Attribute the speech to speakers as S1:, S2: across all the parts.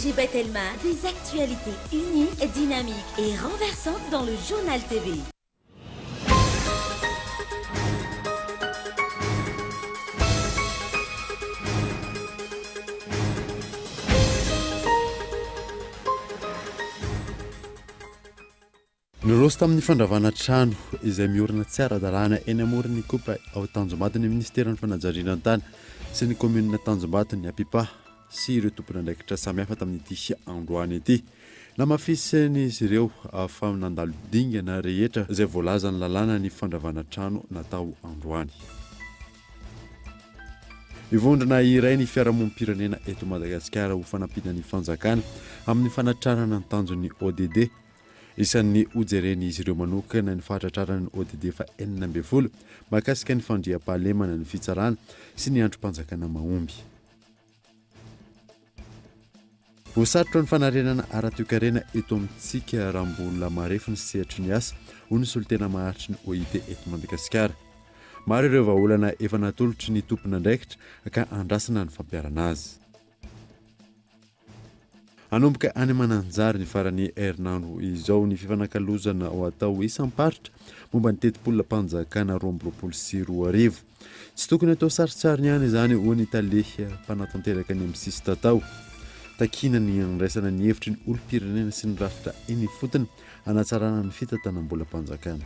S1: JB Telma, des actualités uniques, dynamiques et renversantes dans le journal TV.
S2: Niroso tamin'ny fandravana trano izay miorina tsy ara-dalàna eny amoron'ny kopa ao Tanjombato ny ministerin'ny fanajariana an-tany sy ny komunina Tanjombato ny Apipa sy ireo tompona andraikitra samihafa tamin'ity androany ity. Namafisin'izy ireo fa nandalo dingana rehetra izay voalaza ny lalàna ny fandravana trano natao androany. Ivondrona iray ny fiarahamonim-pirenena eto Madagasikara ho fanampina ny fanjakana amin'ny fanatrarana ny tanjon'ny ODD. Isan'ny hojeren'izy ireo manokana ny fahatratrarana ny ODD fa 12 mahakasika ny fandriam-pahalemana ny fitsarana sy ny androm-panjakana mahomby. Ho sarotra ny fanarenana ara-toekarena eto amintsika Rambola Marefo ny sehatry ny asa ho ny solitena maharitry ny OIT eto Madagasikara. Maro ireo vahaolana efa natolotry ny tompona andraikitra ka andrasana ny fampiarana azy. Anomboka any Mananjary ny farany herinandro izao ny fifanakalozana ao atao isam-paritra momba ny teti-polona mpanjakana 2024. Tsy tokony atao sarotsariny ihany izany ho ny taleha mpanatanteraka ny amin'ny sisy tatao. Takina ny andraisana ny hevitry ny olom-pirenena sy ny rafitra eny fotony hanatsarana ny fitantanam-bola mpanjakana.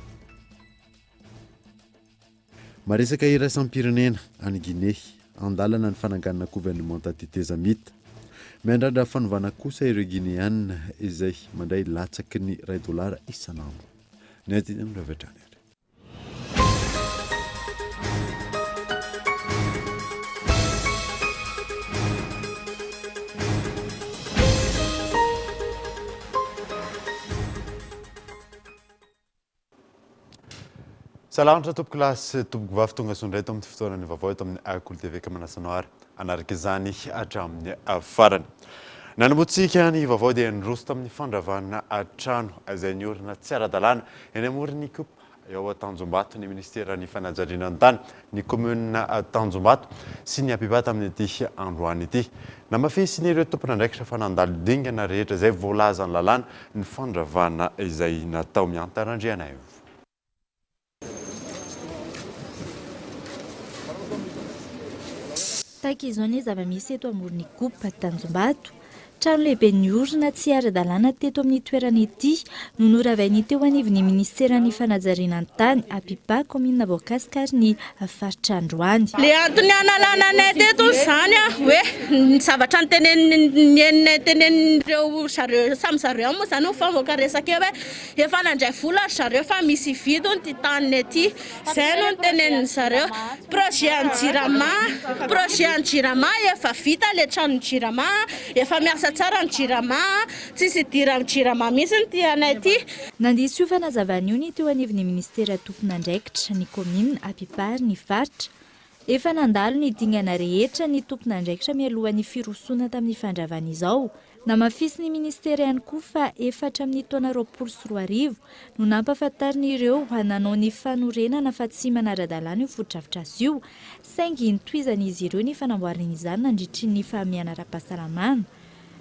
S2: Maresaka iraisam-pirenena any Guinée andalana ny fananganana gouvernemanta Teteza Mita. Miandrandra fanovana kosa ireo Guinéanina izay mandray latsaky ny $2 isanandro. Ny adiny amin'ny ravetrany. Salamatra tompoko lasy tompoko vavy tonga sondray to amin'ny fotoanany vaovao eto amin'ny Akolo TV Manasana ary anaraka izany hatramin'ny farany. Nanambotsika ny vaovao dia niroso tamin'ny fandravana trano izay niorina tsy ara-dalàna eny amoron'ny kopa eo Tanjombato ny ministeran'ny fanajariana an-tany ny komunina Tanjombato sy ny Apipa tamin'ity androany ity. Namafisin'ireo tompona andraikitra fa nandalo dingana rehetra izay voalaza ny lalàna ny fandravana izay natao miantarandriana io.
S3: Tahaka izao ny zava-misy eto amoron'ny kopa Tanjombato. Trano lehibe niorina tsy ara-dalàna teto amin'ny toerana ity no noravainy teo anivon'ny ministeran'ny fanajariana an-tany Apipa kominina voankasikary ny faritra androany.
S4: Le antony analananay teto zany hoe ny zavatra tenenireo samy zareo moa zany ho favoaka resaka hoe efa nandray vola zareo fa misy vidy ny taniny aty. Zay no tenenin zareo. Projet an-Jirama efa vita le trano Jirama efa miasa tsara ny Jirama, tsisy dira ny Jirama mihitsy ny tianay ity.
S3: Nandisy io fanazavana io ny teo anivon'ny ministera tompona andraikitra ny komina Apipa ny faritra. Efa nandalo ny dingana rehetra ny tompona andraikitra mialohan'ny firosona tamin'ny fandravana izao. Namafisy ny ministera ihany koa fa efatra amin'ny taona 2024 no nampahafantariny ireo hananao ny fanorenana fa tsy manara-dalàna io foto-drafitr'asa io, saingy nitohizan'izy ireo ny fanamboarana izany nandritry ny fahamiana ara-pahasalamana.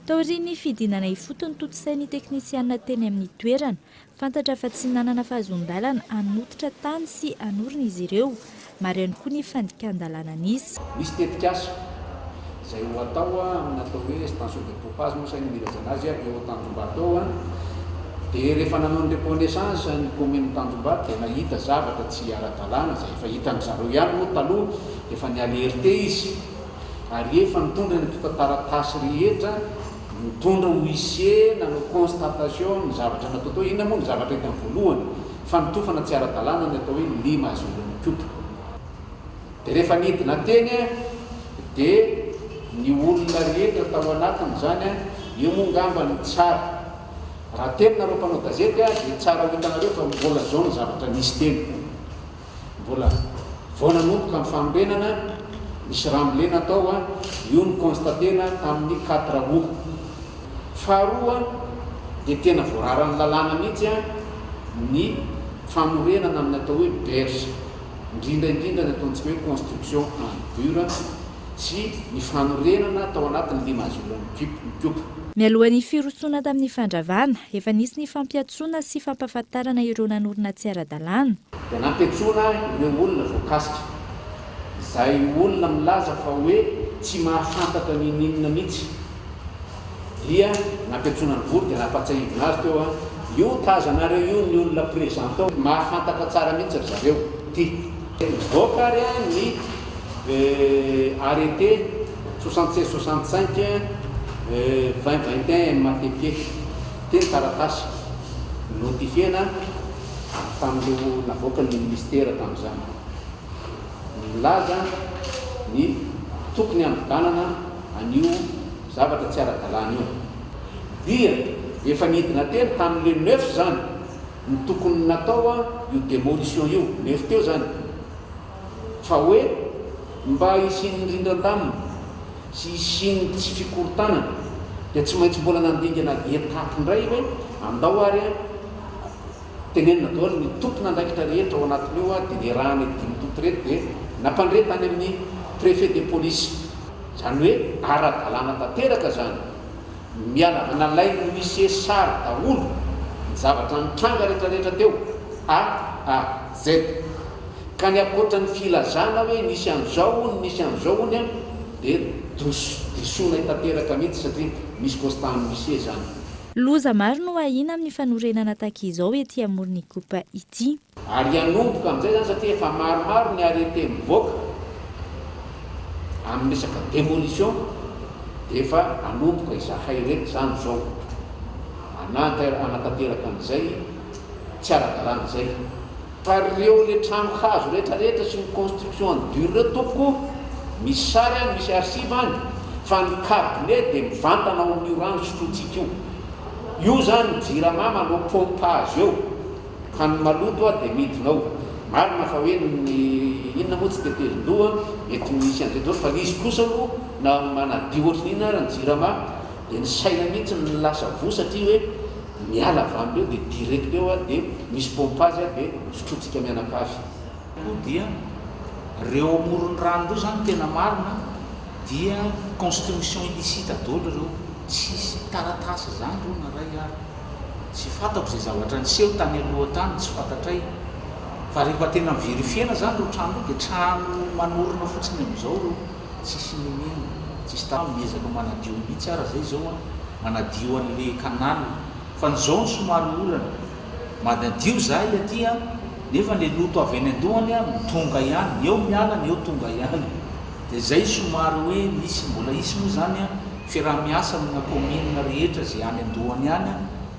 S3: Taorian'ny fidinana ifotony totosain'ny teknisianina teny amin'ny toerana, fantatra fa tsy nanana fahazon-dalana anototra tany sy anorina izy ireo, maro ihany koa ny fandikan-dalàna nisy.
S5: Misy tetikasa izay ho atao amin'ny atao hoe station de pompage moa sainy milazana azy eo Tanjombato ao dia rehefa nanao ny reconnaissance ny commune Tanjombato dia nahita zavatra tsy ara-dalàna izay efa hitan'ny zareo ihany moa taloha efa nialerte izy ary efa nitondra ny taratasy rehetra mitondra huissier nanao constatation ny zavatra natao tao inona moa ny zavatra hita amin'ny voalohany fa nitofana tsy ara-dalàna ny atao hoe lima azon'ny kopa. Dia rehefa nidina teny dia ny olona rehetra tao anatiny zany io moa ngamba ny tsara. Raha teny nareo mpanao gazety dia tsara ho hitanareo fa mbola zao ny zavatra nisy teny. Mbola vao nanomboka amin'ny fanorenana misy rambolena atao io ny constatena tamin'ny 4 août. Faharoa dia tena voararany lalàna mihitsy ny fanorenana amin'ny atao hoe berge indrindra ny ataontsika hoe construction en dur sy ny fanorenana tao anatin'ny limazolany mikopa.
S3: Mialohan'ny firosoana tamin'ny fandravana, efa nisy ny fampiatsoana sy fampahafantarana ireo nanorina tsy ara-dalàna.
S5: Dia nampiatsoana ireo olona voakasika. Izay olona milaza fa hoe tsy mahafantatra ny ninona mihitsy. Dia nampiatsoana ny vory dia nampatsahivina azy teo io tazanareo io ny olona présent tao mahafantatra tsara mihitsy ry zareo ty. Mivoaka ary ny arrêté 76-65 2021 MATP teny taratasy notifiena tamin'io navoaka ny ministera tamin'izany. Milaza ny tokony handodanana an'io zavatra tsy ara-dalàna io. Dia efa nidina teny tamin'le 9 zany ny tokony natao io démolition io 9 teo zany. Fa hoe mba isin'ny rindran-damina sy isin'ny tsy fikorontanana dia tsy maintsy mbola nandingana etape indray hoe andao ary tenenina daholo ny tompona andraikitra rehetra ao anatin'io dia le rahany dimy toto reto dia nampandre tany amin'ny préfet de police. Zany hoe ara-dalàna tanteraka zany. Miala nalay ny huissier sary daholo ny zavatra nitranga rehetrarehetra teo A à Z. Ka ny akoatra ny filazana hoe nisy an'izao ny dia disoina tanteraka mihitsy satria misy constant huissier zany.
S3: Loza maro no ahina amin'ny fanorenana tahaka izao ety Amornikopa ity.
S5: Ary hanomboka amin'izay zany satria efa maromaro ny arrêté mivoaka amin'ny resaka démolition dia efa hanomboka izahay reto zany zao anatanteraka an'izay tsy ara-dalàna izay. Fa ireo le trano hazo rehetrarehetra sy ny construction en dur reo tompoko misy sary any, misy archive any fa ny cabinet dia mivantana ao amin'io rano sotrotsika io. Io zany jirama manao pompage eo ka ny maloto dia midinao. Marina fa hoe inona moa tsy tetezin-doha mety misy an'izay fa izy kosa aloha na manadio ohatrin'iny ary ny jirama dia ny saina mihitsy ny lasa vo satria hoe miala avy am'ireo dia direct eo dia misy pompage dia sotrotsika mianakafy.
S6: Dia reo amoron'ny rano reo zany tena marina dia construction illicite daholo reo, tsisy taratasy zany reo naray ary tsy fantako zay zavatra niseho tany aloha tany tsy fantatray. Fa rehefa tena miverifiena zany reo trano reo dia trano manorina fotsiny amin'izao reo, tsisy ninino, tsisy miezaka manadio mihitsy ara zay zao manadio an'le canal. Fa n'izao ny somary olana manadio zahay aty nefa le loto avy any andohany tonga ihany, eo miala ny eo tonga ihany. Dia zay somary hoe misy mbola isy moa zany fiarah-miasa amina commune rehetra zay any andohany ihany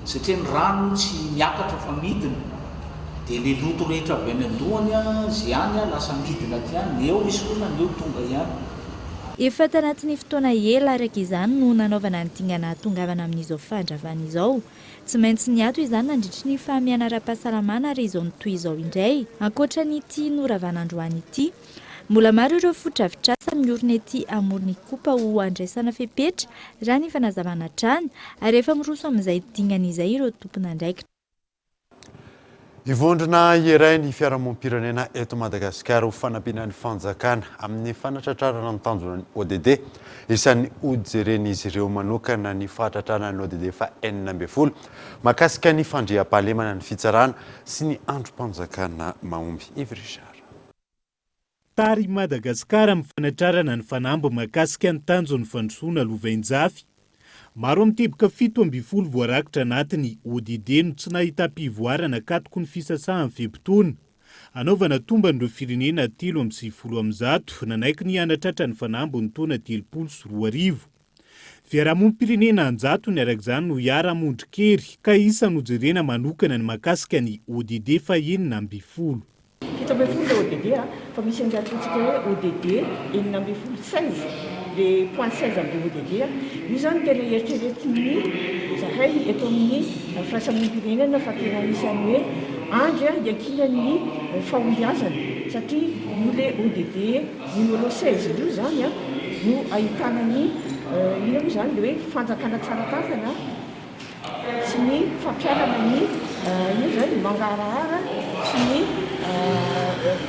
S6: satria ny rano tsy miakatra fa midina. Dia le loto rehetra avy any andohany zay any lasa midina aty ihany, eo misy olona ny eo tonga ihany.
S3: Efa tanatin'ny fotoana ela araka izany no nanaovana ny dingana tongavana amin'izao fandravana izao. Tsy maintsy niato izany nandritry ny fahamiana ara-pahasalamana ary izao nytoy izao indray. Ankoatra n'ity noravana androany ity, mbola maro ireo fotra-vitrasa miorina ety Amornikopa ho andraisana fepetra raha ny fanazavana trany ary efa miroso amin'izay dingana izay ireo tompon'andraikitra.
S2: Ivondrona iray ny fiarahamonim-pirenena eto Madagasikara ho fanampiana ny fanjakana amin'ny fanatratrarana ny tanjonan'ny ODD. Isan'ny hojeren'izy ireo manokana ny fahatratrarana ny ODD fa 40 mahakasika ny fandriam-pahalemana ny fitsarana sy ny androm-panjakana mahomby. Yves Richard.
S7: Tary Madagasikara amin'ny fanatrarana ny fanambo mahakasika ny tanjon'ny fandrosoana Lovainjafy. Maro mitebika 17 voarakitra anatiny ODD no tsy nahita mpivoarana katoko ny fisasahan'ny fepitona. Anaovana tomba n'ireo firenena 320 nanaiky ny hanatratra ny fanambo ny taona 310. Fiarahamonim-pirenena anjato ny arak'izany no hiara-mondrikery ka isa nojerena manokana ny mahakasika ny ODD fa 40.
S8: 17 ODD fa misy angatontsika hoe ODD 16 le point 16 amin'ny ODD io zany tena eritreretin'ny zahay eto amin'ny fiarahamonim-pirenena fa tena anisany hoe andry iakinan'ny fahombiazana satria io le ODD numéro 16 io zany no ahitana ny ino moa zany le hoe fanjakana tsara tafana sy ny fampiarana ny io zany mangarahara sy ny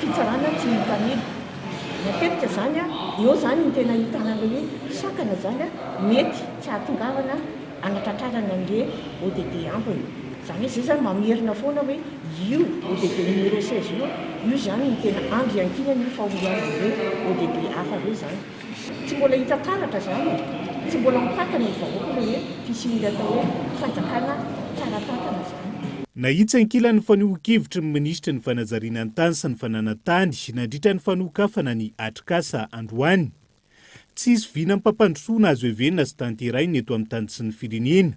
S8: fitsarana tsy mitanilo. Matetika zany eo zany ny tena hitana le hoe sakana zany a mety tsy ahatongavana anatratrarana an'le ODD ambiny zany zay zany mamerina foana hoe io ODD numéro 16 io zany ny tena andry ankina ny fahoiana hoe ODD hafa hoe zany tsy mbola hita taratra zany tsy mbola mipakana ny vahoaka hoe fisiany atao hoe fanjakana tsara tatana zany.
S7: Nahitsy ankilany fanehoan-kevitra ny minisitra ny fanazariana ny tany sy ny fananantany nandritra ny fanohokafana ny Atrikasa Androany. Tsisy vina mpampandrosoana azo evenina sy tanterainy eto amin'ny tany sy ny firenena.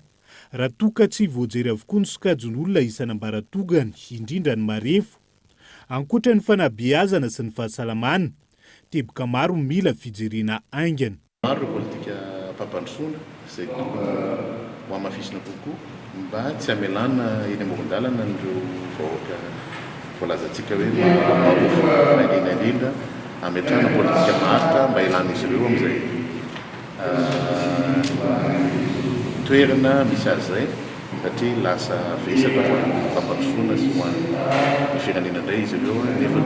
S7: Raha toka tsy voajery avokoa ny sokajon'olona isan'ambaratongany indrindra ny marefo. Ankoatra ny fanabeazana sy ny fahasalamana, teboka maro mila fijerena aingana.
S9: Maro ireo politika mpampandrosoana izay tokony ho amafisina kokoa mba tsy hamelana eny amoron-dalana ireo vahoaka voalazantsika hoe marofo indrindra hametrahana politika maritra mba ilana izy ireo amin'izay toerana misy azy izay satria lasa vesaka fampandrosoana sy hoan'ny firenena indray izy ireo nefa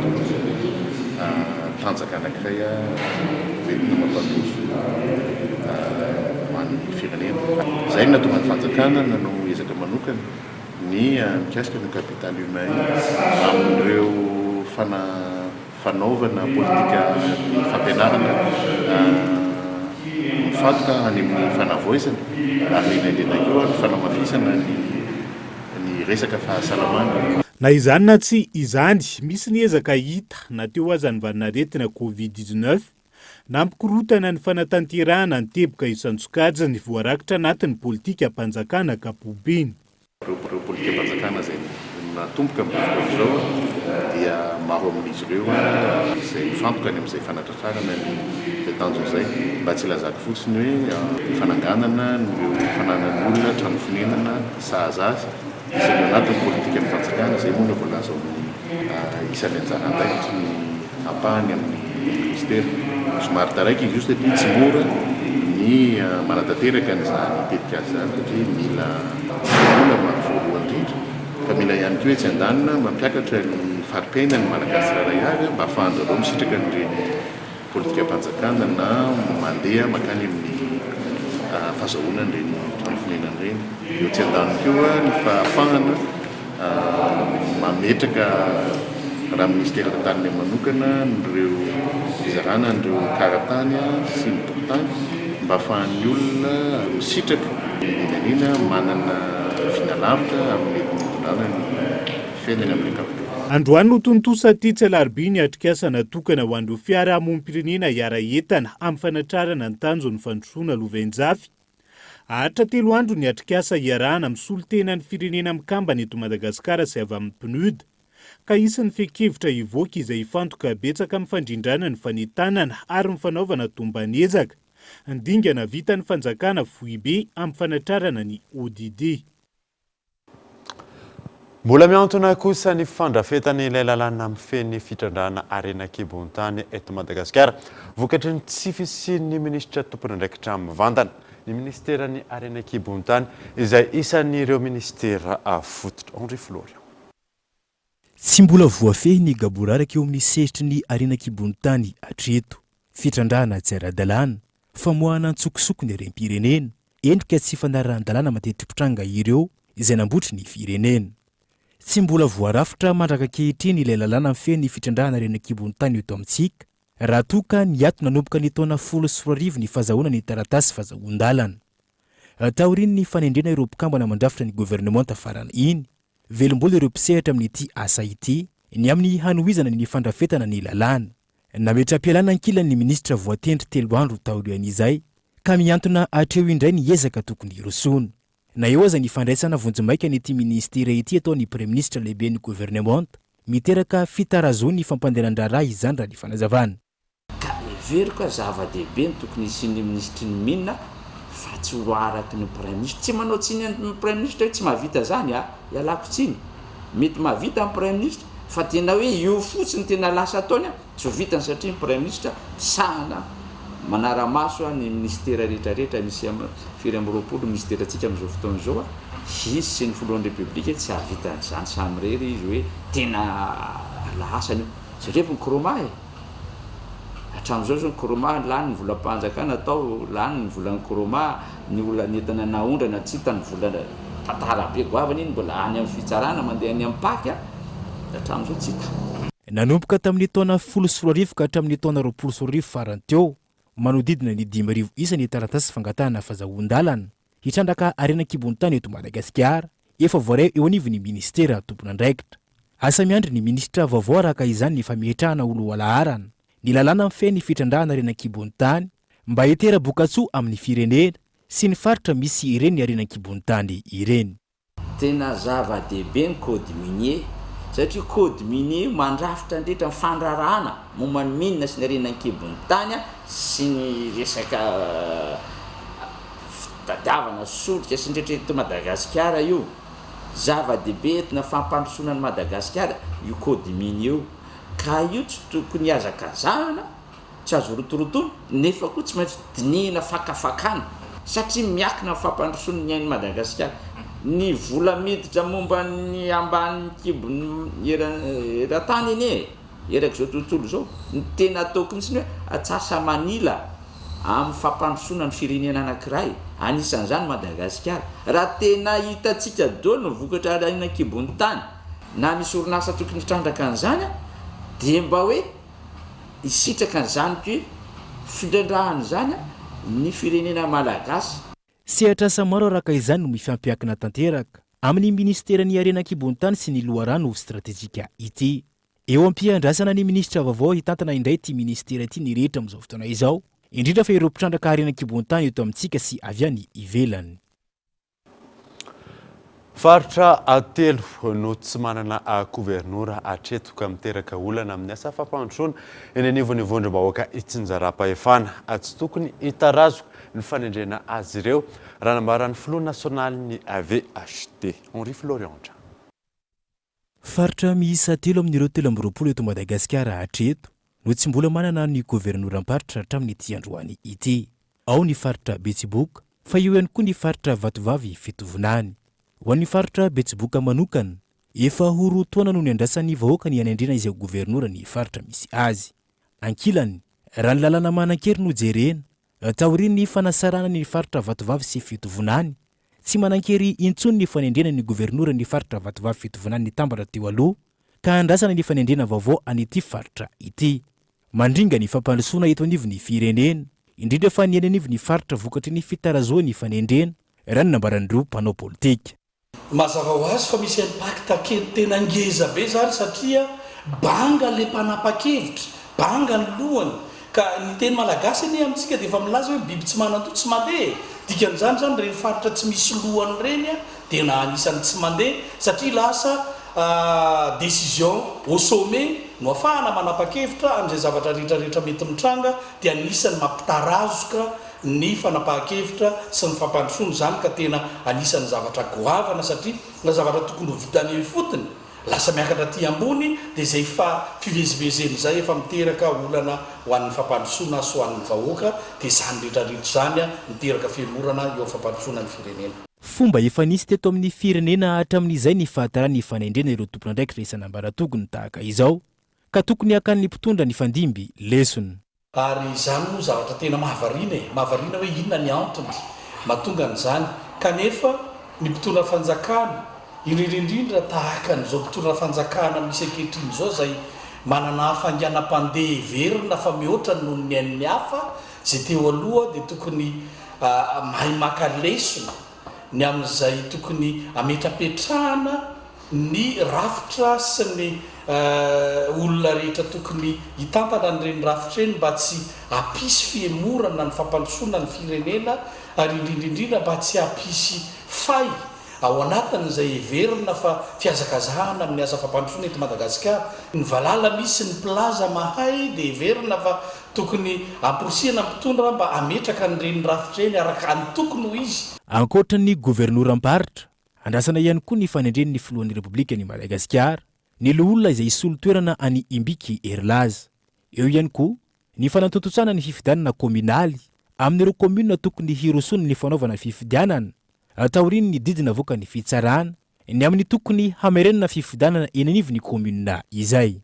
S9: tanjaka anankiray hoentina mampandroso hoan'ny firenena. Izay no nahatonga ny fanjakana nanao ezaka manokana ny mikasika ny capital humain amin'ireo fanaovana politika fampianarana mifantoka any amin'ny fanavoisana ary indrindra koa ny fanamafisana ny resaka fahasalamana.
S7: Na izany na tsy izany, misy ny ezaka hita na teo aza ny varinaretina COVID-19 nampikorotana ny fanatanterahana ny teboka isan-tsokajany voarakitra anatin'ny politika mpanjakana ankapobeny.
S9: Ireo politika mpanjakana izay natomboka amin'ny fotoana izao dia maro amin'izy ireo izay mifantoka any amin'izay fanatratrarana ny tanjo izay mba tsy lazaka fotsiny hoe fananganana nyreo fananan'olona trano fonenana sahazazy isany anatin'ny politika mpanjakana izay moa no voalaza amin'ny isan'ny anjara andaikitry ny ampahany amin'ny ministera. Somary taraiky izy io satria tsy mora ny manatanteraka n'izany tetikasa izany satria mila olona voalohany indrindra fa mila ihany koa tsy andanina mampiakatra ny fari-piaina ny malagasy raray avy mba ahafahanjareo misitraka n'ireny politika mpanjakana na mandeha makany amin'ny fahazahoana n'ireny trano fonenana ireny. Eo tsy andaniny koa ny fahafahana mametraka raha ministera taniny manokana nireo fizarana nireo karatany sy ny tokotany mba ahafahan'ny olona misitraka inanina manana finalavitra amin'ny tondrana ny fiainana amin'ny ankapobeny.
S7: Androany no tontosa Titsy Alarobia ny Atrikasa natokana ho an'ireo fiarahamonim-pirenena hiara entana amin'ny fanatrarana ny tanjon'ny fandrosoana Lovenjafy. Ahatra 3 andro ny Atrikasa hiarahana amin'ny solon-tena ny firenena mikambana eto Madagasikara sy avy amin'ny PNUD. Ka isan'ny fehi-kevitra hivoaka izay ifantoka betsaka amin'ny fandrindrana ny fanentanana ary ny fanaovana tombanezaka. Ndingana vita ny fanjakana foibe amin'ny fanatrarana ny ODD.
S2: Mbola miantona kosa ny fandrafetana ilay lalàna amin'ny feny fitrandrana Arena Kibontany eto Madagasikara vokatry ny tsy fisian'ny ministra tompon'andraikitra mivantana. Ny ministeran'ny Arena Kibontany izay isan'ireo ministera fototra. Henri Florian.
S10: Tsy mbola voafehy gaboraraka eo amin'ny sehitry ny Arena Kibontany hatreto. Fitrandrana tsy ara-dalàna, famoahana antsokosoko ny rem-pirenena, endrika tsy fanarahan-dalàna matetim-pitranga ireo izay nambotry ny firenena. Tsy mbola voarafitra mandraka ankehitriny ilay lalàna mifehy ny fitrandrana Arena Kibontany eto amintsika, raha toka ny ato nanomboka ny taona 14 ny fahazahoana ny taratasy fahazahoan-dalana. Taoriny ny fanendrena ireo mpikambana mandrafitra ny gouvernement tafarana iny, velombola ireo mpisehatra amin'ity asa ity ny amin'ny hanohizana ny fandrafetana ny lalàna. Nametra-pialana ankilan'ny ministra voatendry 3 andro taorian'izay ka miantona hatreo indray ny ezaka tokony rosoana. Na eo aza ny fandraisana vonjimaika n'ity ministera ity ataon'ny premier ministre lehibe ny gouvernement miteraka fitarazo ny fampandenan-draharaha izany raha ny fanazavana.
S6: Ka everiko zava-dehibe ny tokony isin'ny ministry ny minina fa tsy ho araky ny premier ministre. Tsy manao tsiny ny premier ministre tsy mahavita zany ialako tsiny. Mety mahavita ny premier ministre fa tena hoe io fotsiny tena lasa ataony tsy ho vitany satria ny premier ministre sahana manara-maso ny ministera rehetrarehetra misy firy amby roapolo ministera atsika amin'izao fotoana izao izy sy ny filohan'ny republika tsy hahavitan'izany samy rery izy hoe tena lasany io satria efa mikroma
S5: hatramin'izao zao ny koroma lany ny volam-panjakana atao lany ny volan'ny koroma ny olona nentina naondrana tsy hita ny vola tantara be goavana iny mbola any amin'ny fitsarana mandeha any amin'ny paky hatramin'izao tsy hita.
S10: Nanomboka tamin'ny taona 14 ka hatramin'ny taona 20 farany teo manodidina ny 5 isany taratasy fangatahana fahazahoan-dalana hitrandraka arenan-kibon'ny tany eto Madagasikara efa voareo eo anivon'ny ministera tompon'andraikitra. Asa miandry ny ministra vaovao araka izany ny fametrahana olo alaharana ny lalàna mifehy ny fitrandrahana arenan-kibon'ny tany mba hitera-bokatsoa amin'ny firenena sy ny faritra misy ireny ny arenan-kibon'ny tany ireny.
S5: Tena zava-dehibe ny code minier satria code minier mandrafitra indritra ny fandrarahana momba ny minina sy ny arenan-kibon'ny tany sy ny resaka fitadiavana solika sy ndretrety Madagasikara io. Zava-dehibe entina fampandrosoana ny Madagasikara io code minier io ka io tsy tokony hazakazahana tsy azo rotorotoana nefa koa tsy maintsy dinihina fakafakana satria miakina fampandrosoana ny ain'ny Madagasikara. Ny vola miditra momba ny ambanin'ny kibon'ny eran-tany iny eraka zao tontolo zao ny tena ataoko mihitsy hoe atsasa manila amin'ny fampandrosoana ny firenena anankiray anisan'izany Madagasikara. Raha tena hitantsika daholo ny vokatra arenan-kibon'ny tany na misy orinasa tokony hitrandraka an'izany dia mba hoe hisitraka an'izany hoe fitrandrahana izany ny firenena malagasy.
S10: Sehatrasa maro araka izany no mifampiankina tanteraka amin'ny ministeran'ny arenan-kibon'ny tany sy ny loharano stratégique ity. Eo am-piandrasana ny ministra vaovao hitantana indray ty ministera ity ny rehetra amin'izao fotoana izao indrindra fa ireo mpitrandraka arenan-kibon'ny tany eto amintsika sy avy any ivelany.
S2: Faritra atelo no tsy manana gouvernoura hatretoka miteraka olana amin'ny asa fampandrosoana eny anivon'ny vondrom-bahoaka Itsinjaram-pahefana. Tsy tokony hitarazoka ny fanendrena azy ireo raha nambaran'ny filoha nasionaly ny AVHD Henri Florian.
S10: Faritra miisa telo amin'ireo 320 eto Madagasikara hatreto no tsy mbola manana ny gouvernoura-mparitra hatramin'ny ity androany ity. Ao ny faritra Betsiboka fa eo ihany koa ny faritra Vatovavy Fitovonany. Ho an'ny faritra Betsiboka manokana efa horo taona no niandrasan'ny vahoaka ny anendrena izay gouvernoura ny faritra misy azy. Ankilany raha ny lalàna manan-kery no jerena taoriny ny fanasarana ny faritra Vatovavy sy Fitovonany tsy manan-kery intsony ny fanendrena ny gouvernoura ny faritra Vatovavy Fitovonany ny tambatra teo aloha ka andrasana ny fanendrena vaovao an'ity faritra ity. Mandringa ny fampandrosoana eto anivon'ny firenena indrindra fa ny eny anivon'ny faritra vokatry ny fitarazoan'ny fanendrena raha ny nambaran'ireo mpanao politika.
S11: Mazava ho azy fa misy impacta kely tena ngeza be zany satria banga le mpanapa-kevitra, banga ny lohany ka ny teny malagasy ny amintsika dia efa milaza hoe biby tsy manan-to tsy mandeha. Dikan'izany zany reny faritra tsy misy lohany reny dia na anisan'ny tsy mandeha satria lasa décision au sommet no afahana manapa-kevitra amin'izay zavatra rehetrarehetra mety mitranga dia anisan'ny mampitarazoka ny fanapahan-kevitra sy ny fampandrosoana zany ka tena anisan'ny zavatra goavana satria na zavatra tokony ho vitany fotony lasa miakatra ty ambony dia zay fa fivezivezeny zay efa miteraka olana ho an'ny fampandrosoana sy ho an'ny vahoaka dia zany rehetrarehetra zany miteraka fiemorana eo fampandrosoana ny firenena.
S10: Fomba efa nisy teto amin'ny firenena hatramin'izay ny fahatarany fanendrena ireo tompon'andraikitra isan'ambaratokony tahaka izao ka tokony hakan'ny mpitondra ny fandimby lesona.
S11: Ary izany moa zavatra tena mahavarina hoe inona ny antony mahatonga an'izany kanefa ny mpitondra fanjakana indrindrindrindra tahaka n'izao mpitondra fanjakana misy ankehitriny izao zay manana hafainganam-pandeha heverina fa mihoatra noho ny ain'ny hafa zay teo aloha dia tokony mahay maka lesona ny amin'izay tokony ametrapetrahana ny rafitra sy ny olona rehetra tokony hitantana n'ireny rafitra eny mba tsy hampisy fiemorana ny fampandrosoana ny firenena ary indrindrindrindra mba tsy hampisy fay ao anatin'izay heverina fa fiazakazahana amin'ny asa fampandrosoana eto Madagasikara. Ny valala misy ny plaza mahay dia heverina fa tokony amporosihana mpitondra mba ametraka n'ireny rafitra eny araka ny tokony ho izy.
S10: Ankoatra ny gouvernoura-mparitra andrasana ihany koa ny fanendren'ny filohan'ny Repoblika ny Madagasikara ny olona izay isolo toerana any Imbiky Erlaza. Eo ihany koa ny fanatototsana ny fifidianana kominaly amin'ireo komuna tokony hirosony ny fanaovana fifidianana taoriny ny didina voaka ny fitsarana ny amin'ny tokony hamerenana fifidianana eny anivon'ny komuna izay.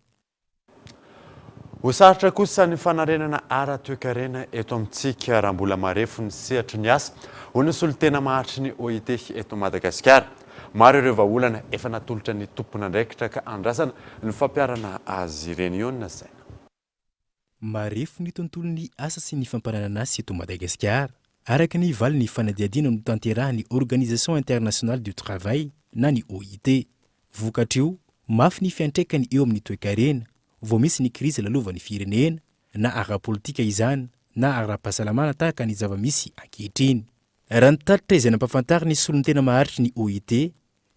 S2: Hosaritra kosa ny fanarenana ara-toekarena eto amintsika raha mbola marefo ny sehatra ny asa ho ny solotena mahatry ny OIT eto Madagasikara. Maro ireo vahaolana efa natolotra ny tompon'andraikitra ka andrasana ny fampiarana azy ireny eo na saina.
S10: Marefo ny tontolon'ny asa sy ny fampananana azy eto Madagasikara araka ny vali ny fanadiadiana no tanterahan'ny Organisation Internationale du Travail na ny OIT. Vokatra io mafy ny fiantraikany eo amin'ny toekarena vao misy ny krizy lalovan'ny firenena na ara-politika izany na ara-pahasalamana tahaka ny zava-misy ankehitriny. Raha ny taritra izay nampafantary ny solon-tena maharitry ny OIT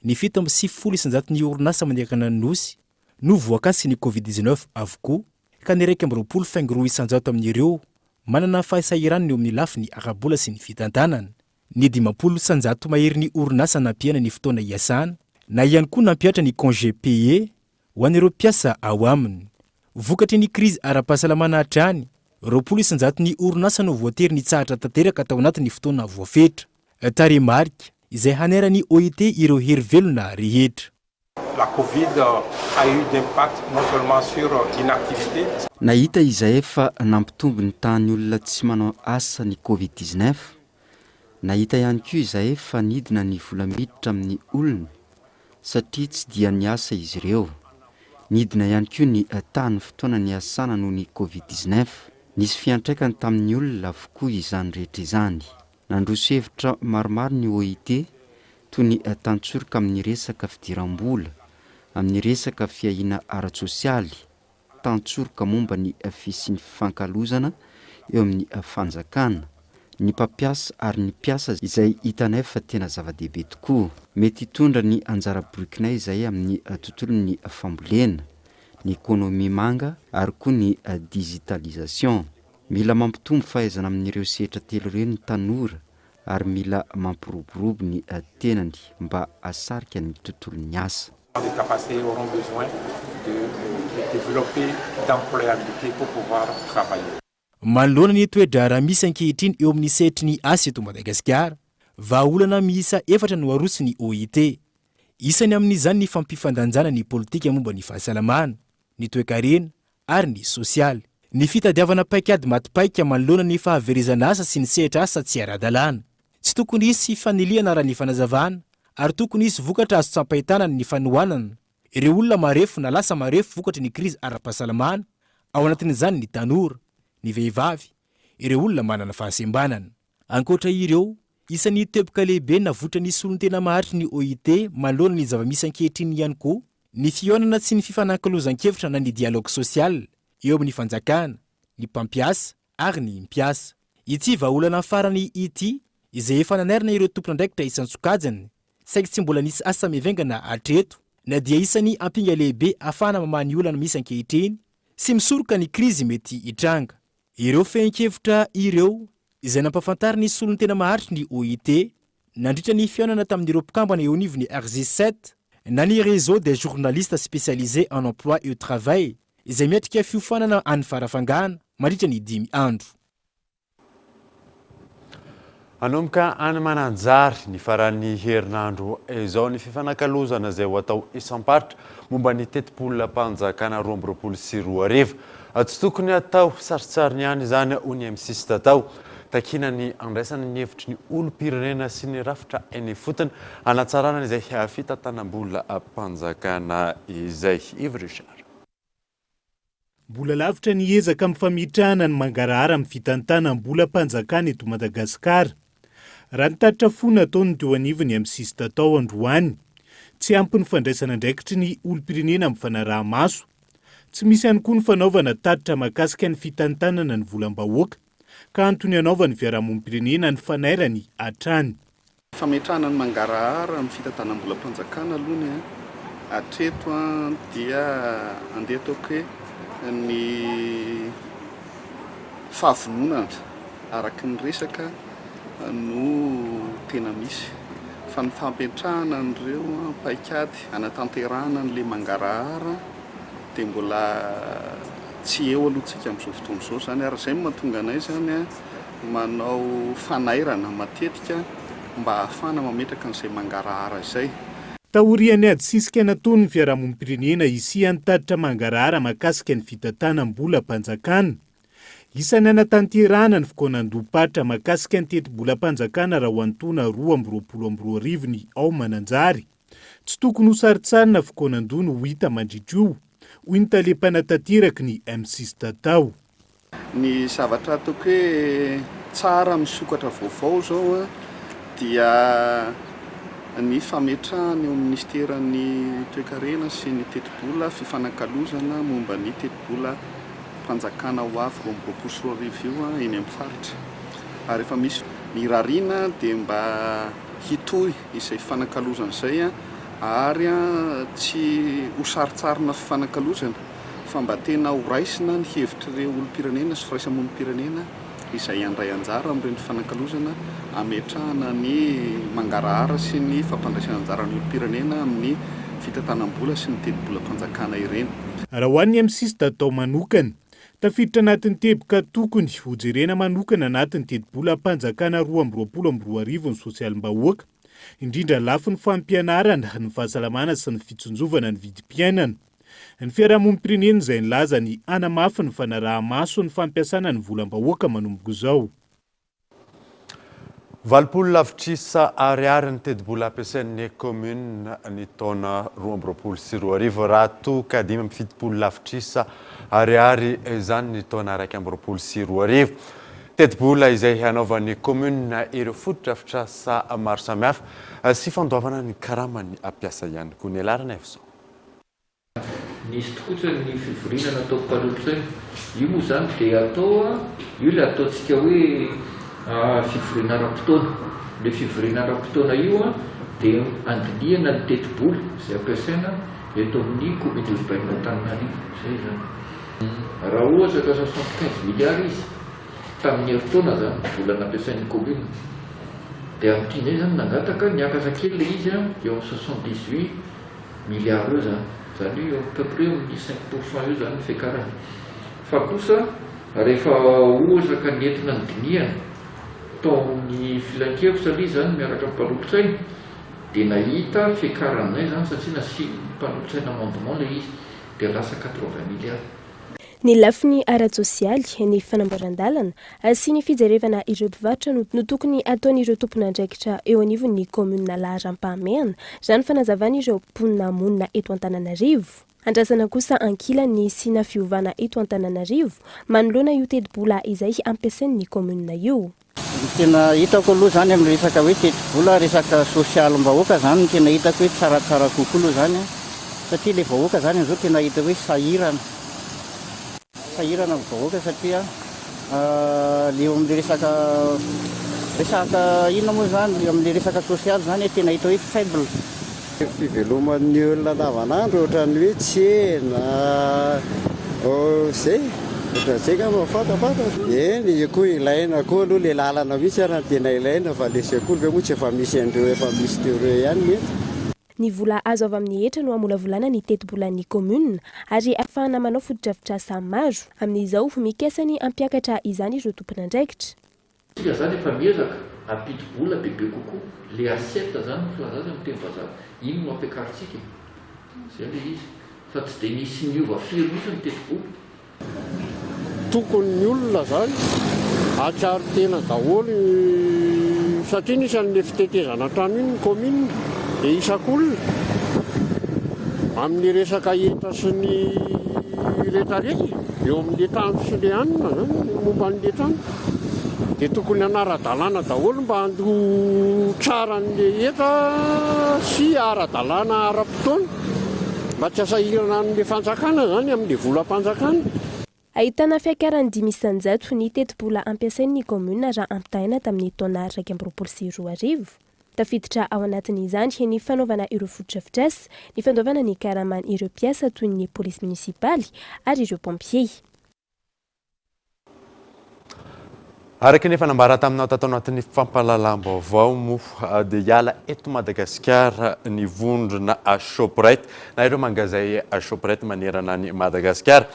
S10: ny 7.9 ny orinasa manjakana ny nosy no voakasy ny Covid-19 avokoa ka ny 1.5 amin'ireo manana fahasahiranany eo amin'ny lafiny arabola sy ny fitantanana. Ny 10% mahery ny orinasa nampiana ny fotoana iasana na ihany koa nampiatra ny congé payé ho an'ireo mpiasa ao aminy. Vokatry ny krizy ara-pahasalamana hatrany 20% ny orinasa no voatery ny tsahatra tanteraka tao anatin'ny fotoana voafetra. Taremarika izay haneran'ny OIT ireo herivelona rehetra.
S12: La Covid a eu d'impact non seulement sur l'inactivité.
S13: Nahita izay fa nampitombo ny tany olona tsy manao asa ny Covid-19. Nahita ihany koa izay fa nidina ny vola miditra amin'ny olona satria tsy dia ny asa izy ireo. Nidina ihany koa ny tany fotoana ny asana noho ny Covid-19. Nisy fiantraikany tamin'ny olona avokoa izany rehetra izany. Nandroso hevitra maromaro ny OIT toy ny tantsorika amin'ny resaka fidiram-bola, amin'ny resaka fiahiana ara-tsosialy, tantsorika momba ny fisian'ny fifankalozana eo amin'ny fanjakana, ny mpampiasa ary ny mpiasa izay hitanay fa tena zava-dehibe tokoa. Mety hitondra ny anjara borikinay izay amin'ny tontolon'ny fambolena, ny ekonomia manga ary koa ny digitalisation. Mila mampitombo fahaizana amin'ireo sehatra telo ireo ny tanora ary mila mampiroborobo ny tenany mba asarika ny tontolon'ny asa.
S12: Les capacités auront besoin de développer d'employabilité pour pouvoir travailler.
S10: Manoloana ny toedra raha misy ankehitriny eo amin'ny sehatra ny asa eto Madagasikara, vahaolana miisa 4 no arosy ny OIT. Isany amin'izany ny fampifandanjana ny politika momba ny fahasalamana, ny toekarena ary ny sosialy. Ny fitadiavana paikady matipaika manoloana ny fahaverezana asa sy ny sehatra asa tsy ara-dalàna. Tsy tokony hisy faniliana raha ny fanazavana ary tokony hisy vokatra azo tsampaitana ny fanohanana. Ireo olona marefo na lasa marefo vokatra ny krizy ara-pahasalamana, ao anatin'izany ny tanora, ny vehivavy, ireo olona manana fahasembanana. Ankoatra ireo, isan'ny teboka lehibe navotra ny solon-tena maharitry ny OIT manoloana ny zava-misy ankehitriny ihany koa ny fionana sy ny fifanankalozan-kevitra na ny dialogue social eo amin'ny fanjakana, ny mpampiasa ary ny mpiasa. Ity vahaolana farany ity izay efa nanerina ireo tompon'andraikitra isan-tsokajany, saingy tsy mbola nisy asa mivengana hatreto, na dia isan'ny ampinga lehibe afana mamany olana misy ankehitriny sy misoroka ny krizy mety hitranga. Ireo fehinkevitra ireo izay nampafantary ny solon-tena maharitry ny OIT nandritra ny fionana tamin'ireo mpikambana eo anivon'ny RG7 na ny réseau des journalistes spécialisés en emploi et au travail izay miatrika fiofanana any farafangana mandritra ny 5 andro.
S2: Anomboka any Mananjary ny faran'ny herinandro izao ny fifanankalozana izay ho atao isam-paritra momba ny teti-polom-panjakana 2024. Tsy tokony atao saritsariny ihany izany ho ny M6 tatao. Takina ny andraisana ny hevitry ny olom-pirenena sy ny rafitra eny fotony hanatsarana izay fitantanam-bola panjakana izay. Yves Richard.
S7: Mbola lavitra ny ezaka amin'ny famitrahana ny mangarahara amin'ny fitantanam-bola panjakana eto Madagasikara. Raha nitaritra fo nataony teo anivony M6 tatao androany, tsy ampy ny fandraisana andraikitry ny olom-pirenena amin'ny fanaraha-maso. Tsy misy ihany koa ny fanaovana taritra mahakasika ny fitantanana ny volam-bahoaka ka antony anaovany fiarahamonim-pirenena ny fanairany hatrany.
S14: Fametrahana ny mangarahara amin'ny fitantanam-bola panjakana aloha ny hatreto dia andeha ataoko hoe ny fahavononana araky ny resaka no tena misy fa ny fampetrahana an'ireo paikady anatanterahana n'le mangarahara dia mbola tsy eo alohantsika amin'izao fotoana izao zany ary izay mahatonga anay zany manao fanairana matetika mba ahafana mametraka an'izay mangarahara izay.
S7: Taoriany ady sisika nataony ny fiarahamonim-pirenena isiany tatitra mangarara makasika ny fitantanam-bola mpanjakana. Isany anatanterana ny fikonan-dopatra makasika ny teti-bola-mpanjakana raha ho antona 2022 ny ao Mananjary. Tsy tokony ho saritsarina fikonan-doha no hita mandritro. Hoy ny talepanatanteraka ny M6 Tatao.
S14: Ny zavatra ataoko hoe tsara misokatra vaovao zao dia ny fametrahany eo ministeran'ny toe-karena sy ny teti-bola fifanankalozana momba ny teti-bola mpanjakana ho avy 2024 eny amin'ny faritra. Ary efa misy ny rariana dia mba hitohy izay fifanankalozana izay ary tsy ho saritsarina fifanankalozana fa mba tena ho raisina ny hevitrireo olom-pirenena sy firaisamonim-pirenena izay andray anjara amin'ireny fifanankalozana ametrahana ny mangarahara sy ny fampandraisana anjaran'ny olom-pirenena amin'ny fitantanam-bola sy ny teti-bola mpanjakana ireny.
S7: Raha ho an'ny M6 Tatao manokana, tafiditra anatin'ny teboka tokony hojerena manokana anatin'ny teti-bola mpanjakana 2022 ny sosialim-bahoaka, indrindra lafo ny fampianarana, ny fahasalamana sy ny fitsonjovana ny vidim-piainana. Ny fiarahamonim-pirenena izay nilaza ny anamafy ny fanaraha-maso ny fampiasana ny volam-bahoaka manomboka izao.
S2: 20 lavitrisa ariary ny teti-bola ampiasain'ny commune ny taona 2022 raha toa 570 lavitrisa ariary izany ny taona 2022. Teti-bola izay hanaovan'ny commune ireo fotodrafitrasa maro samihafa sy fandoavana ny karamany ampiasa ihany koa. Ny alarana efizao.
S15: Nisy tokoa ny fivoriana natao mpanotrany. Io moa zany dia atao, io le ataontsika hoe fivoriana ara-potoana. Le fivoriana ara-potoana io dia andinihana ny teti-bola izay ampiasaina eto amin'ny commune urbaine Antananarivo. Zay zany. Raha ohatra ka 75 milliards izy tamin'ny herintaona zany vola nampiasain'ny commune. Dia amin'ity zany nangataka niakatra kely le izy eo 78 milliards eo zany. Zany à peu près amin'ny 5% eo zany ny fiakarany. Fa kosa rehefa ohatra ka nentina ny dinihana tao amin'ny filan-kevitra ilay zany miaraka mpanotrotsaina dia nahita fiakaranay zany satria nasiany mpanotrotsaina amendement ilay izy dia lasa 80 milliards.
S16: Ny lafiny ara-tsosialy, ny fanamboaran-dalana sy ny fijerevana ireo mpivarotra no tokony ataon'ireo tompon'andraikitra eo anivon'ny commune laharam-pahamehana, izany fanazavana ireo mponina monina eto Antananarivo. Andrasana kosa ankilany sy na fiovana eto Antananarivo manoloana io teti-bola izay ampiasain'ny commune io.
S17: Tena hitako aloha zany amin'ny resaka hoe teti-bola, resaka sosialim-bahoaka zany tena hitako hoe tsaratsara kokoa aloha zany satria le vahoaka zany zao tena hita hoe sahirana ny vahoaka satria le eo amin'ny resaka inona moa zany amin'ny resaka sosialy zany tena hita hoe faible.
S18: Fiveloman'ny olona andavanandro ohatran'ny hoe tsena zay ohatran'izay ka mafatapata. Eny koa ilaina koa aloha le lalana mihitsy ary tena ilaina fa le sekoly ve moa tsy efa misy andreo efa misy teoreo ihany mety.
S16: Ny vola azo avy amin'ny hetra no amolavolana ny teti-bolan'ny commune ary ahafahana manao fotodrafitrasa maro amin'izao mikesany ampiakatra izany ireo tompon'andraikitra.
S15: Sika zany efa miezaka ampiti-bola bebe kokoa le aseta zany filazazy amin'ny teny vazaha iny no ampiakarintsika zay le izy fa tsy dia nisy niova firy mihitsy ny teti-bola.
S19: Tokony ny olona zany atsaro tena daholo satria nisan'le fitetezana trano iny ny commune dia isak'olona amin'ny resaka heta sy ny rehetrarehetra eo amin'le trano sy le anina zany momba n'le trano dia tokony anara-dalàna daholo mba hando tsara n'le heta sy ara-dalàna ara-potoana mba tsy asahirana n'le fanjakana zany amin'le volam-panjakana.
S16: Ahitana fiakarany 500 ny teti-bola ampiasain'ny commune raha ampitahaina tamin'ny taona 2022. Tafiditra ao anatin'izany ny fanaovana ireo fotodrafitrasa, ny fandoavana ny karaman'ny ireo mpiasa toy ny polisy munisipaly ary ireo pompier.
S2: Araka ny fanambara taminao tato anatin'ny fampahalalam-baovao moa dia hiala eto Madagasikara ny vondrona Shoprite na ireo mangazay Shoprite manerana ny Madagasikara.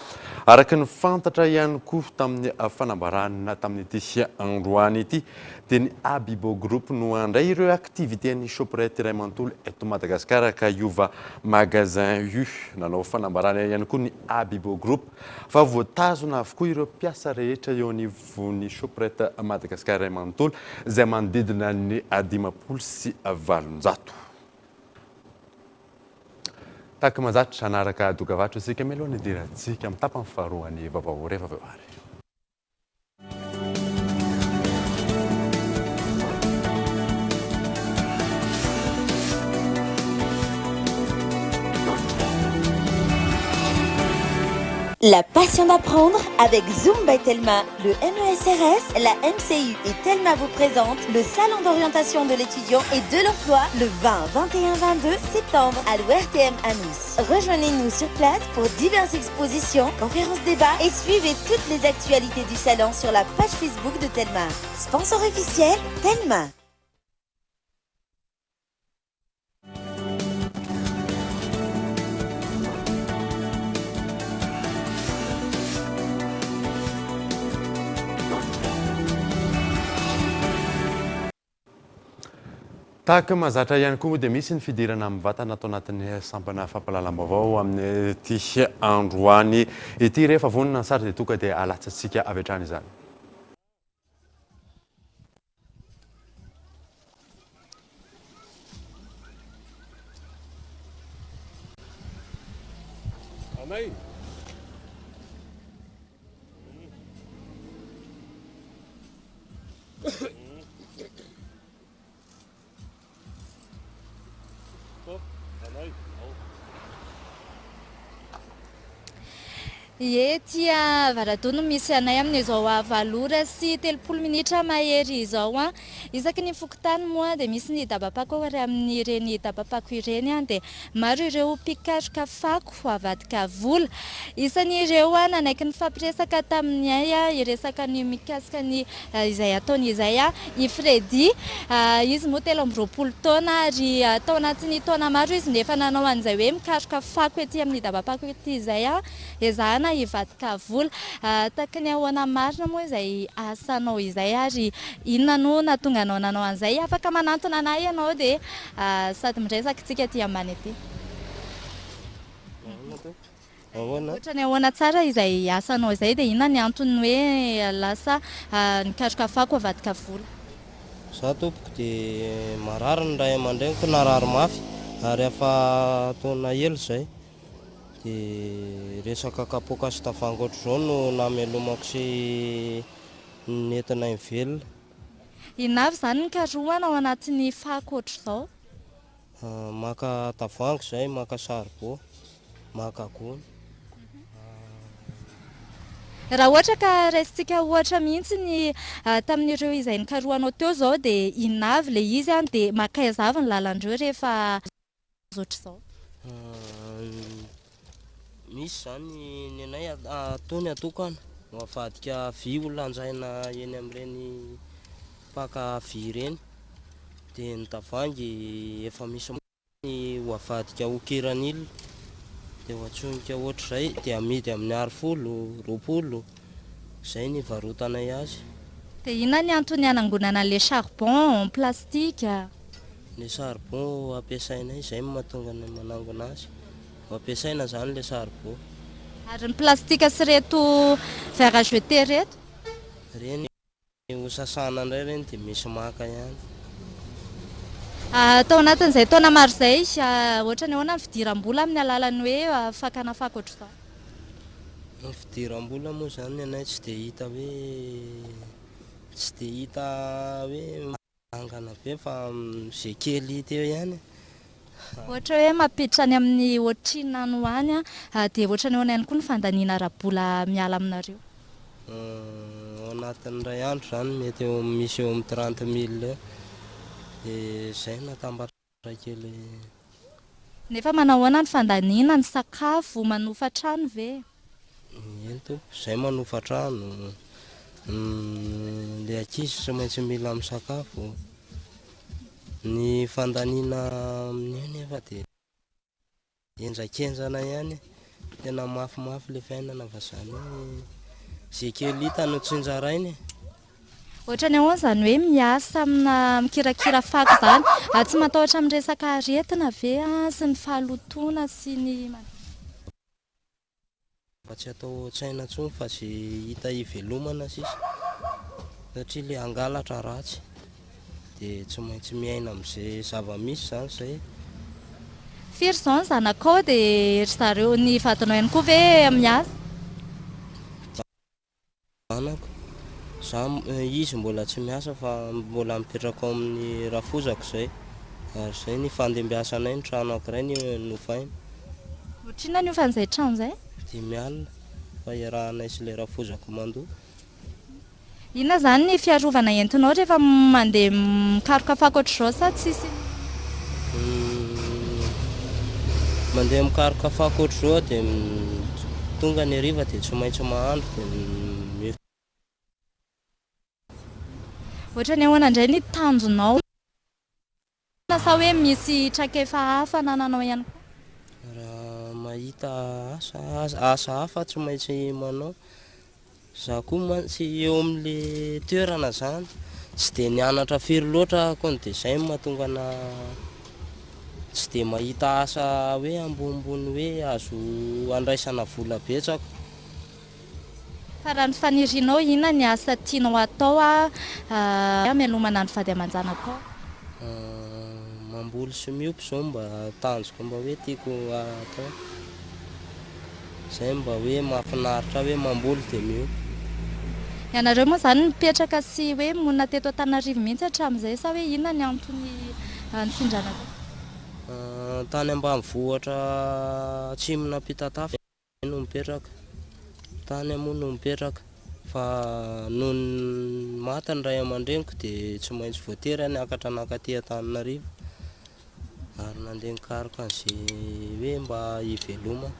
S2: Araka ny fantatra ihany koa tamin'ny fanambarana tamin'ity androany ity dia ny Abibo Group no handray ireo aktivité-ny shoprite iray manontolo eto Madagasikara ka iova magasin io nanao fanambarana ihany koa ny Abibo Group fa voatazona avokoa ireo mpiasa rehetra eo anivon'ny shoprite Madagasikara iray manontolo izay manodidina ny 5valonjato. Tahaka mahazatra anaraka dokavatra isika mialohan'ny dirantsika amin'ny tapany faharoa ny vaovao rehefa avy eo ary.
S1: La passion d'apprendre avec Zumba et Telma. Le MESRS, la MCU et Telma vous présentent le salon d'orientation de l'étudiant et de l'emploi le 20, 21, 22 septembre à l'ORTM à Nice. Rejoignez-nous sur place pour diverses expositions, conférences, débats et suivez toutes les actualités du salon sur la page Facebook de Telma. Sponsor officiel, Telma.
S2: Tahaka mahazatra ihany koa dia misy ny fidirana amin'ny vatana atao anatin'ny sampana fampahalalam-baovao amin'ny ity androany ity rehefa vonona ny sary dia tonga dia alatsantsika avy hatrany izany.
S3: Ie, tia varatoa no misy anay amin'izao valora sy 30 minitra mahery izao a. Isaky ny fokotany moa dia misy ny dabapako ary amin'ireny dabapako ireny dia maro ireo mpikaroka fako avadika vola. Isan'ireo nanaiky ny fampiresaka taminay iresaka ny mikasika ny izay ataony izay i Fredy. Izy moa 20 taona ary tao anatin'ny taona maro izy nefa nanao an'izay hoe mikaroka fako ety amin'ny dabapako ety izay ezahana ivadika vola. Tahaka ny ahoana marina moa izay asanao izay ary inona no nahatonga anao nanao an'izay. Afaka manantona anay ianao dia sady miresaka tsika aty ambany ety. Ohatra ny ahoana tsara izay asanao izay dia inona ny antony hoe lasa nikaroka fako avadika vola?
S20: Za tompoko dia marary ny ray aman-dreniko narary mafy ary afa taona elo izay dia resaka kapoaka sy tavoahangy ohatr'izao no namelomako sy nentina ivelona.
S3: Inavy izany ny karohana ao anatin'ny fako ohatr'izao?
S20: Maka tavoahangy izay, maka saribô, maka gony.
S3: Raha ohatra ka raisitsika ohatra mihitsy ny tamin'ireo izay nikarohanao teo izao dia inavy ilay izy dia maka aiza avy ny lalandreo rehefa ohatr'izao?
S20: Misy zany ny anay ataony atokana mavadika vy olona anjaina eny amin'ireny mpaka vy ireny dia ny tavoahangy efa misy ny hoavadika hokiran'ilona dia hoatsonika ohatr'izay dia amidy amin'ny 10, 20 izay ny varotanay azy.
S3: Dia inona ny antony hanangonana an'ilay charbon plastika?
S20: Ny charbon ampiasainay izay mahatonga ny manangona azy. Ampiasaina zany ilay saribô.
S3: Ary ny plastika sy reto verre à jeter reto?
S20: Reny ho sasana indray reny dia misy maka ihany.
S3: Tao anatin'izay taona maro izay ohatra ny ahoana ny fidiram-bola amin'ny alalan'ny hoe fakana fako ohatr'izao?
S20: Ny fidiram-bola moa zany anay tsy dia hita hoe mangana be fa izay kely hita eo ihany.
S3: Ohatra hoe mampiditra any amin'ny ohatrinina any hoany dia ohatra ny ahoana ihany koa ny fandaniana raha-bola miala aminareo?
S20: Ao anatin'ny ray andro zany mety misy eo amin'ny 30 000 eo. Dia izay natambatra kely.
S3: Nefa manao ahoana ny fandaniana, ny sakafo, manofa trano ve?
S20: Eny tompo, izay manofa trano. Ilay ankizy tsy maintsy mila misakafo. Ny fandaniana amin'io nefa dia enjakenjana ihany. Tena mafimafy ilay fiainana fa izany izay kely hita no tsinjarainy.
S3: Ohatrany ahoana zany hoe miasa amina mikirakira fako zany, tsy matahotra amin'ny resaka aretina ve sy ny fahalotoana sy ny
S20: mba tsy atao tsaina ntsony fa sy hita ivelomana sisa satria le angalatra ratsy dia tsy maintsy miaina amin'izay zava-misy zany zay.
S3: firy zao ny zanakao dia ery zareo ny vadinao ihany koa ve miasa?
S20: Zanako izy mbola tsy miasa fa mbola mipetraka ao amin'ny rafozako zay, ary zay ny fandembiasanay ny trano ankiray nofaina.
S3: Ohatrina ny ofan'izay trano zay?
S20: Dia mialina fa iarahanay sy le rafozako mandoa.
S3: Inona zany ny fiarovana entinao rehefa mandeha mikaroka fako ohatr'izao sa tsisy?
S20: Mandeha mikaroka fako ohatr'izao dia tonga ny hariva dia tsy maintsy mahandro dia
S3: Ohatrany ahoana indray ny tanjonao sa hoe misy traikefa hafa nananao ihany koa?
S20: Raha mahita asa hafa tsy maintsy manao. Za koa mantsy eo amin'le toerana zany tsy dia nianatra firy loatra koa dia izay mahatonga na tsy dia mahita asa hoe ambonimbony hoe azo andraisana vola betsaka.
S3: Fa raha ny fanirianao inona ny asa tianao atao hamelomana ny vady aman-janako?
S20: Mamboly sy miompy zao mba tanjoko mba hoe tiako atao. Izay mba hoe mahafinaritra hoe mamboly dia miompy.
S3: Ianareo moa zany mipetraka sy hoe monina teto Antananarivo mihitsy hatramin'izay sa hoe inona ny antony ny findranako?
S20: Tany ambanivohitra atsimona Pitatafa no mipetraka. Tany moa no mipetraka fa nohony maty ny ray aman-dreniko dia tsy maintsy voatery niakatra nakaty Antananarivo ary nandeha nikaroka an'izay hoe mba hivelomana.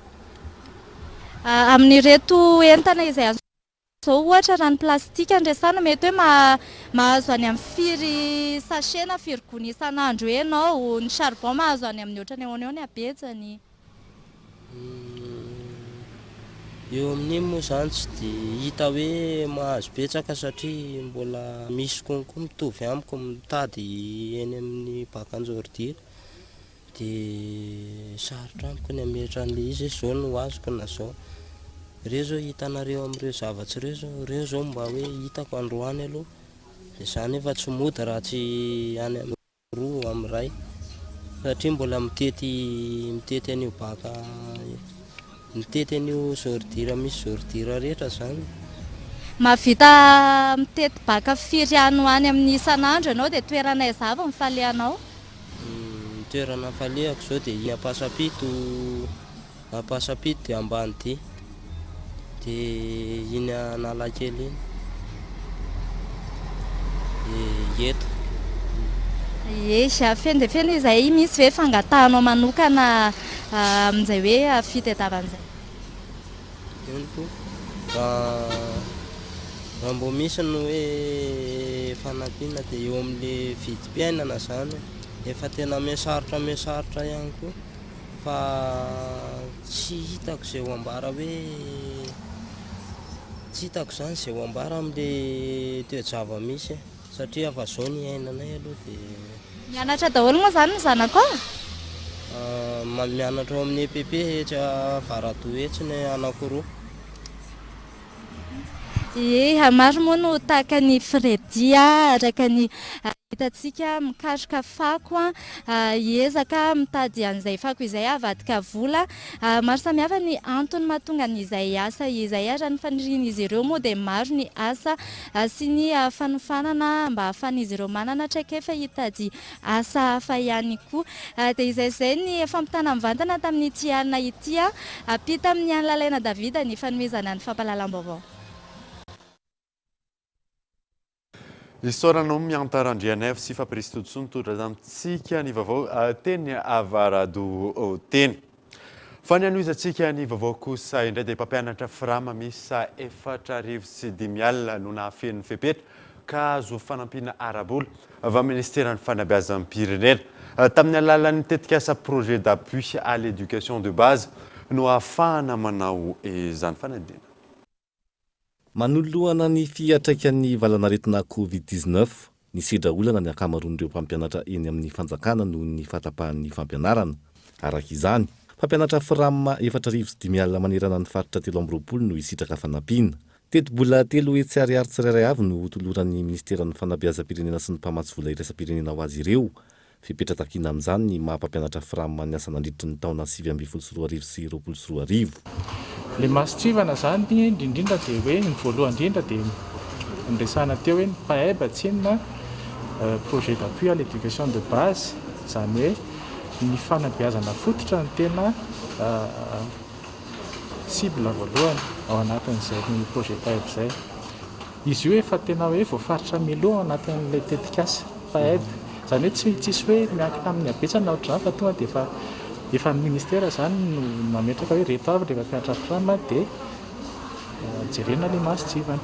S3: Amin'ireto entana izay azo zao ohatra raha ny plastika andresana mety hoe mahazo any amin'ny firy sachet na firy gony isan'andro ianao, ny charbon mahazo any amin'ny ohatrany ahoana eo ny habetsany?
S20: Eo amin'iny moa zany tsy dia hita hoe mahazo betsaka satria mbola misy konko mitovy amiko mitady eny amin'ny bakanjordira dia sarotra amiko ny hametra an'ilay izy zao no azoko na zao. Ireo zao hitanareo amin'ireo zavatsy ireo zao mba hoe hitako androany aloha dia izany efa tsy mody raha tsy any amin'ny roa amin'ny ray satria mbola mitety an'io baka mitety an'io zordira misy zordira rehetra zany.
S3: Mahavita mitety baka firy ano any amin'ny isan'andro ianao dia toerana izava mifalianao?
S20: Toerana faliako zao dia iny Ampasapito dia Ambanidia dia iny Analakely iny eto.
S3: Fendefenda izay misy hoe fangatahanao manokana amin'izay hoe fitadiavan'izay?
S20: Eny koa raha mbo misy no hoe fanampiana dia eo amin'le vidim-piainana zany efa tena mihasarotra ihany koa fa tsy hitako izay ho ambara hoe tsy hitako zany izay ho ambara amin'le toe-java-misy satria fa zao ny ainanay aloha dia
S3: mianatra daholo moa zany ny zanakao?
S20: Mianatra ao amin'ny EPP Varadoetsiny anankiroa.
S3: Maro moa no tahaka ny Fredy araka ny hitantsika mikaroka fako hiezaka mitady an'izay fako izay avadika vola. Maro samihafa ny antony mahatonga an'izay asa izay raha ny fanirian'izy ireo moa dia maro ny asa sy ny fanofanana mba ahafahan'izy ireo manana traikefa hitady asa hafa ihany koa. Dia izay ny fampitana mivantana tamin'ity alina ity apita amin'ny Anlalaina Davida ny fanomezana ny fampahalalam-baovao.
S2: Isaoranao miantarandrianay sy fampirisi-totoso mitondra amintsika ny vaovao teny avarado teny. Fa ny anoizantsika ny vaovao kosa indray dia mpampianatra firama misa 4,5 alina no nahafen'ny fepetra ka azo fanampiana arabola avy amin'ny ministeran'ny fanabeazam-pirenena. Tamin'ny alalan'ny tetikasa projet d'appui à l'éducation de base no ahafahana manao izany fanadina.
S21: manoloana ny fiatraikan'ny valanaretina covid-19 ny sedra olana ny akamaroan'ireo mpampianatra eny amin'ny fanjakana noho ny fahatapahan'ny fampianarana. Araka izany, mpampianatra Frama 4,5 alina manerana ny faritra 3 no isitraka fanampiana. Teti-bola 3 hetsy ariary tsirairay avy no toloran'ny ministeran'ny fanabeazam-pirenena sy ny mpamatsy vola iraisam-pirenena ho azy ireo. Fipetratakina amin'izany ny maha-mpampianatra Frama ny asa nandritry ny taona 2024 sy 2022.
S22: Le masitsivana zany indrindra dia hoe ny voalohany indrindra dia niresahana teo hoe ny PAEB tsinona projet d'appui à l'éducation de base, zany hoe ny fanabeazana fototra ny tena cible voalohany ao anatin'izay ny projet PAEB zay. Izy io efa tena hoe voafaritra mialoha ao anatin'ilay tetikasa PAEB, zany hoe tsisy hoe miankina amin'ny abetsana ohatr'izany fa tonga dia efa ny ministera zany no nametraka hoe rehefa avy rehefa mpianatra Frama dia jerena le masitsivana.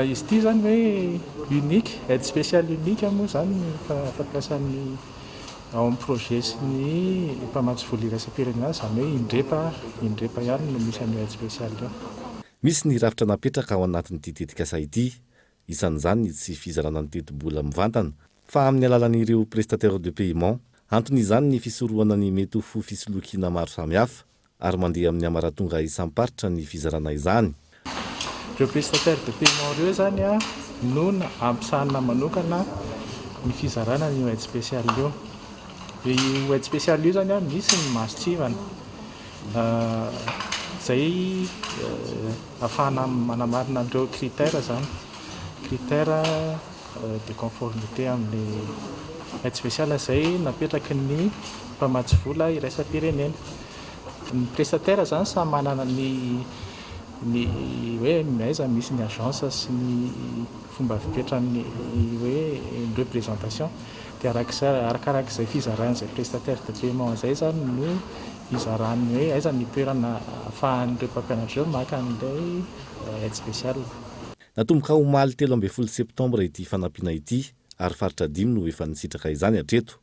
S22: Izy ity zany hoe unique, aide spéciale unique moa zany fampiasan'ny ao amin'ny projet sy ny mpamatsy vola iraisam-pirenena zany hoe indrepa ihany no misy amin'ny aide spéciale io.
S21: Misy ny rafitra napetraka ao anatin'ity tetikasa ity, isan'izany tsy fizarana ny teti-bola mivantana fa amin'ny alalan'ireo prestataire de paiement. Antony izany ny fisorohana ny mety ho fisolokiana maro samihafa ary mandeha amin'ny amaratonga isamparitra ny fizarana izany.
S22: Ireo prestataire de paiement ireo zany no ampiasana manokana ny fizarana ny aide spéciale io. Io aide spéciale io zany misy ny masitsivana zay ahafahana manamarina an'ireo critère zany, critère de conformité amin'ny aide spéciale zay napetraky ny mpamatsy vola iraisam-pirenena. Ny prestataire zany samy manana ny hoe aiza misy ny agence sy ny fomba fipetrany hoe une représentation dia arakarak'izay fizaran'izay prestataire de paiement zay zany no izarany hoe aiza ny toerana ahafahan'ireo mpampianatra ireo maka an'ilay aide spéciale.
S21: Natomboka omaly 13 septambra ity fanampiana ity ary faritra 5 no efa nisitraka izany hatreto.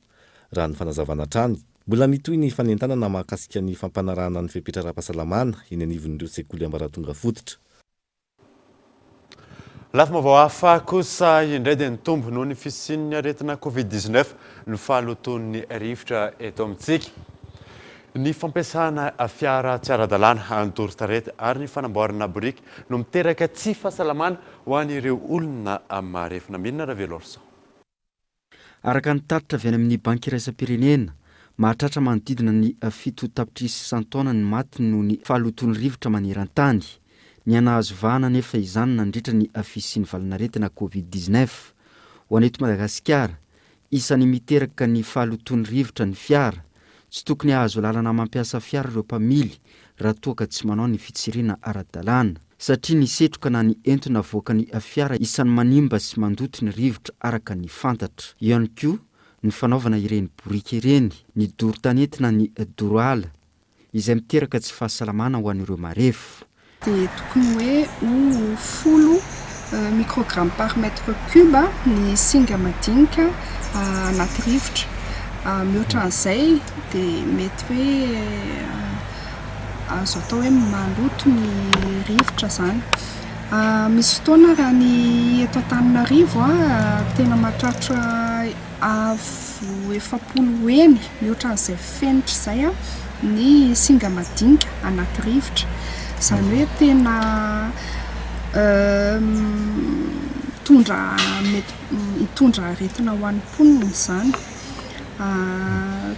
S21: Raha ny fanazavana trany, mbola mitoy ny fanentanana mahakasika ny fampanarahana ny fipetraram-pahasalamana eny anivon'ireo sekoly ambaratonga fototra.
S2: Lafim-baovao hafa kosa indray dia nitombo noho ny fisian'ny aretina covid-19 no fahaloton'ny rivotra eto amintsika. Ny fampiasana fiara tsy ara-dalàna antory-tarety ary ny fanamboarana boriky no miteraka tsy fahasalamana ho an'ireo olona marefina. Milina Ravelorson.
S13: Araka ny taritra avy any amin'ny banky iraisam-pirenena, mahatratra manodidina ny 7 tapitrisa isan-taona ny maty noho ny fahaloton'ny rivotra maneran-tany. Ny anahazo vahana nefa izany nandritra ny fisian'ny valanaretina covid-19. Ho an'eto Madagasikara, isan'ny miteraka ny fahaloton'ny rivotra ny fiara. Tsy tokony ahazo lalana mampiasa fiara ireo mpamily raha toa ka tsy manao ny fitsirina ara-dalàna, satria ny setroka na ny entona voaka ny fiara isan'ny manimba sy mandoto ny rivotra araka ny fantatra. Io ihany koa ny fanaovana ireny boriky ireny, ny doro-tanety na ny doro-ala izay miteraka tsy fahasalamana ho an'ireo marefo.
S23: Dia tokony hoe ho 10 microgramme par mètre cube ny singa madinika anaty rivotra. Mihoatra an'izay dia mety hoe azo atao hoe maloto ny rivotra zany. Misy fotoana raha ny eto Antananarivo tena mahatratra avo 700 eny mihoatra an'izay fenitra izay ny singa madinika anaty rivotra. Zany hoe tena hitondra aretina ho an'ny mponina izany.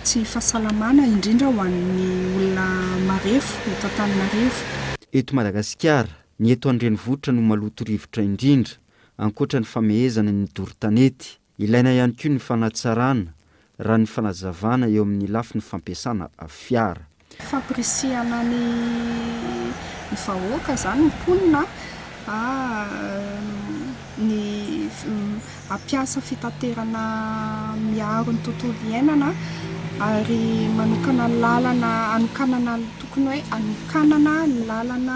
S23: Tsy fahasalamana indrindra ho an'ny olona marefo eto Antananarivo.
S13: Eto Madagasikara, ny eto an-drenivohitra no maloto rivotra indrindra, ankoatra ny famehezana ny doro-tanety. Ilaina ihany koa ny fanatsarana raha ny fanazavana eo amin'ny lafiny fampiasana fiara.
S23: Fampirisiana ny vahoaka zany mponina ny ampiasa fitaterana miaro ny tontolo iainana ary manokana lalana anokanana tokony hoe anokanana lalana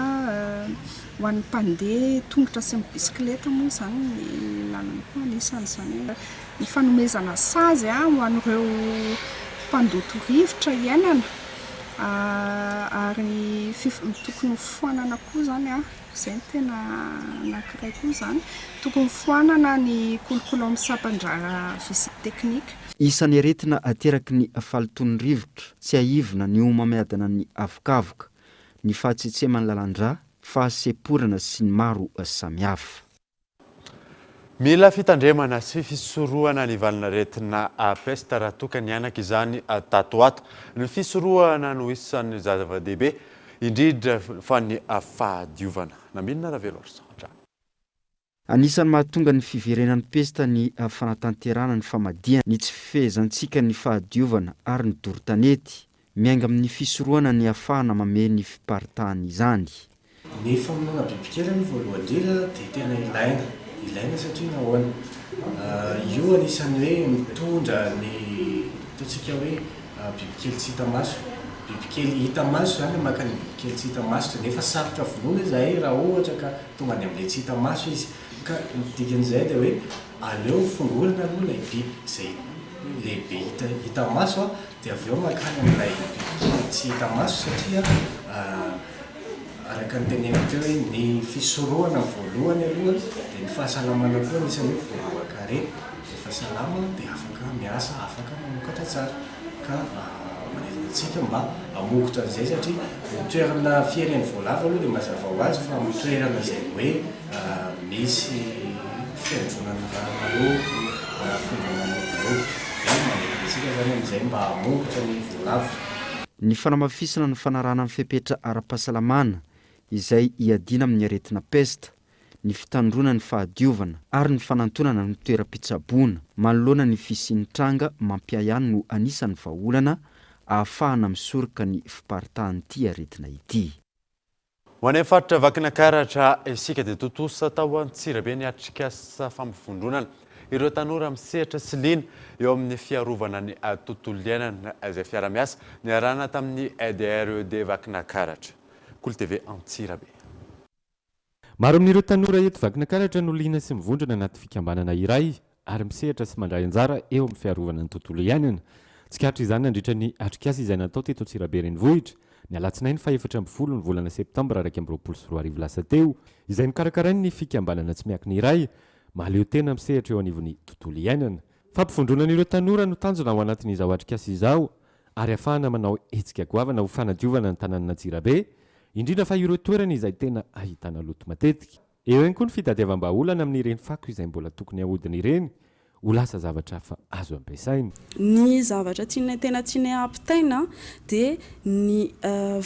S23: ho an'ny mpandeha tongotra sy bisikileta moa zany ny lalana koa anisan'izany ny fanomezana sazy ho an'ireo mpandoto rivotra iainana ary tokony foanana koa zany a zay ny tena anankiray koa zany tokony foanana ny kolokolo amin'ny sampandra visite teknika.
S13: Isan'ny aretina ateraky ny falitony rivotra tsy aivina ny homamiadana ny avokavoka ny fahatsetsema ny lalandra fahaseporana sy ny maro samihafa.
S2: Mila fitandremana sy fisorohana ny valinaretina peste raha tokany anaka izany tato ato. Ny fisorohana no isan'ny zava-dehibe indrindra fa ny fahadiovana. Namilina Ravelorsa.
S13: Anisan'ny mahatonga ny fiverenan'ny pesta ny fanatanterana ny famadiana ny tsy fifehezantsika ny fahadiovana ary ny dorotanety miainga amin'ny fisorohana ny afahana mame ny fiparitahany izany.
S4: Ny famonoana bibikely ny voalohany indrindra dia tena ilaina satria nahoana io anisan'ny hoe mitondra ny ataontsika hoe bibikely tsy hita maso. Bibikely hita maso zany maka ny bibikely tsy hita maso nefa sarotra vonoina izahay raha ohatra ka tonga any amin'ilay tsy hita maso izy. Ka dikan'izay dia hoe aleo fongorana aloha ilay biby izay lehibe hita maso dia avy eo makany amin'ilay bibikely tsy hita maso satria araka ny teneniko teo hoe ny fisorohana voalohany aloha dia ny fahasalamana koa anisan'ny hoe voalohakare ny fahasalama dia afaka miasa afaka mamokatra tsara ka manentintsika mba hamokotra an'izay satria toerana fiainan'ny voalavo aloha dia mazava ho azy fa toerana izay hoe misy fiandronana raha fombanana daholo dia manentintsika zany amin'izay mba hamokotra ny voalavo.
S13: Ny fanamafisana ny fanarana amin'ny fepetra ara-pahasalamana izay iadina amin'ny aretina pesta, ny fitandrona ny fahadiovana ary ny fanantonana ny toeram-pitsaboana manoloana ny fisian'ny tranga mampiayany no anisan'ny vahaolana ahafahana misoroka ny fiparitahan'ity aretina ity.
S2: Ho any amin'ny faritra Vakinankaratra isika dia totosa tao Antsirabe ny atrikasa fampifondronana ireo tanora misehatra sy liana eo amin'ny fiarovana ny tontolo iainana izay fiara-miasa niarahana tamin'ny EDRED Vakinankaratra. Kolo TV Antsirabe.
S8: Maro amin'ireo tanora eto Vakinankaratra no liana sy mivondrona anaty fikambanana iray ary misehatra sy mandray anjara eo amin'ny fiarovana ny tontolo iainana. Tsikatra izany nandritra ny atrikasa izay natao teto Antsirabe renivohitra ny alatsinainy 14 ny volana septambra 2024 lasa teo izay nikarakarainy ny fikambanana tsy miakina iray mahaleo tena misehatra eo anivon'ny tontolo iainana. Fampifondronana ireo tanora no tanjona ao anatin'izao atrikasa izao ary ahafahana manao hetsika goavana ho fanadiovana ny tanàna Antsirabe indrindra fa ireo toerana izay tena ahitana loto matetika. Eo ihany koa ny fitadiavam-baolana amin'ireny fako izay mbola tokony ahodina ireny ho lasa zavatra hafa azo ampiasaina.
S9: Ny zavatra tena tiany ampitaina dia ny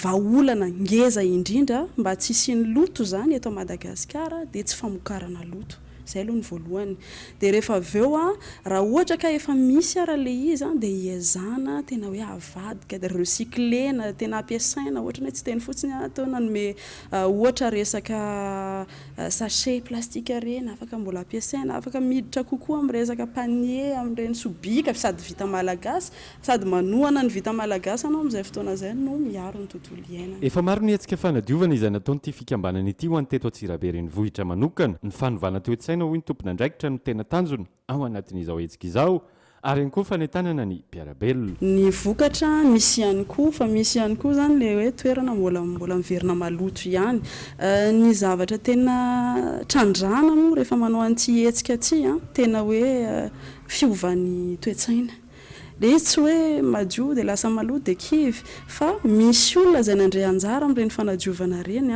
S9: vahaolana ngeza indrindra mba tsy hisiany loto zany eto Madagasikara dia tsy famokarana loto. Zay aloha ny voalohany. Dia rehefa avy eo raha ohatra ka efa misy ara ilay izy dia iezana tena hoe avadika dia recyclena tena ampiasaina ohatra hoe tsy teny fotsiny atao nanome ohatra resaka sachet plastika reny afaka mbola ampiasaina afaka miditra kokoa amin'ny resaka panier amin'ireny sobika sady vita malagasy sady manohana ny vita malagasy anao amin'izay fotoana izay no miaro ny tontolo iainana.
S8: Efa maro ny hetsika fanadiovana izay nataon'ity fikambanana ity ho an'ny teto Antsirabe renivohitra manokana ny fanovana toe-tsaina hoy ny tompon'andraikitra no tena tanjona ao anatin'izao hetsika izao ary ihany koa fanentanana ny mpiarabelona.
S9: Ny vokatra misy ihany koa fa misy ihany koa zany le hoe toerana mbola miverina maloto ihany. Ny zavatra tena trandrana moa rehefa manao an'ity hetsika ity tena hoe fiovan'ny toe-tsaina. Le tsy hoe madio dia lasa maloto dia kivy fa misy olona izay nandray anjara amin'ireny fanadiovana reny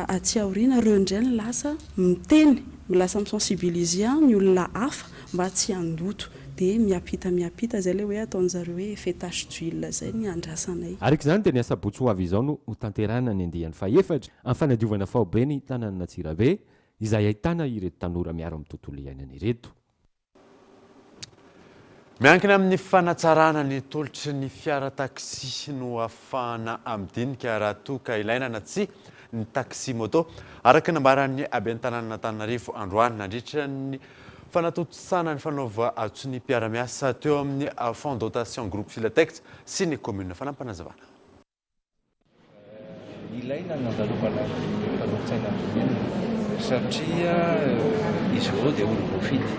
S9: aty aoriana ireo indray ny lasa miteny milasa misensibiliser ny olona hafa mba tsy handoto dia miapita zay le hoe ataon'zareo hoe fait tache d'huile zay ny andrasanay.
S8: Araka izany dia ny asabotsy ho avy izao no hotanterana ny andiany faefatra amin'ny fanadiovana faobe ny tanàna Antsirabe izay ahitana ireto tanora miaro amin'ny tontolo iainana ireto.
S2: Miankina amin'ny fanatsarana ny tolotry ny fiara taxi no ahafahana amindinika raha toka ilaina na tsy ny taxi moto araka nambaran'ny aben'ny tanàna Antananarivo androany nandritra ny fanatotosana ny fanaova atsony mpiara-miasa teo amin'ny fond dotation groupe Filatex sy ny commune fanampanazavana.
S24: Ilaina nandalovana fanotsaina satria izy ireo dia olo voafidy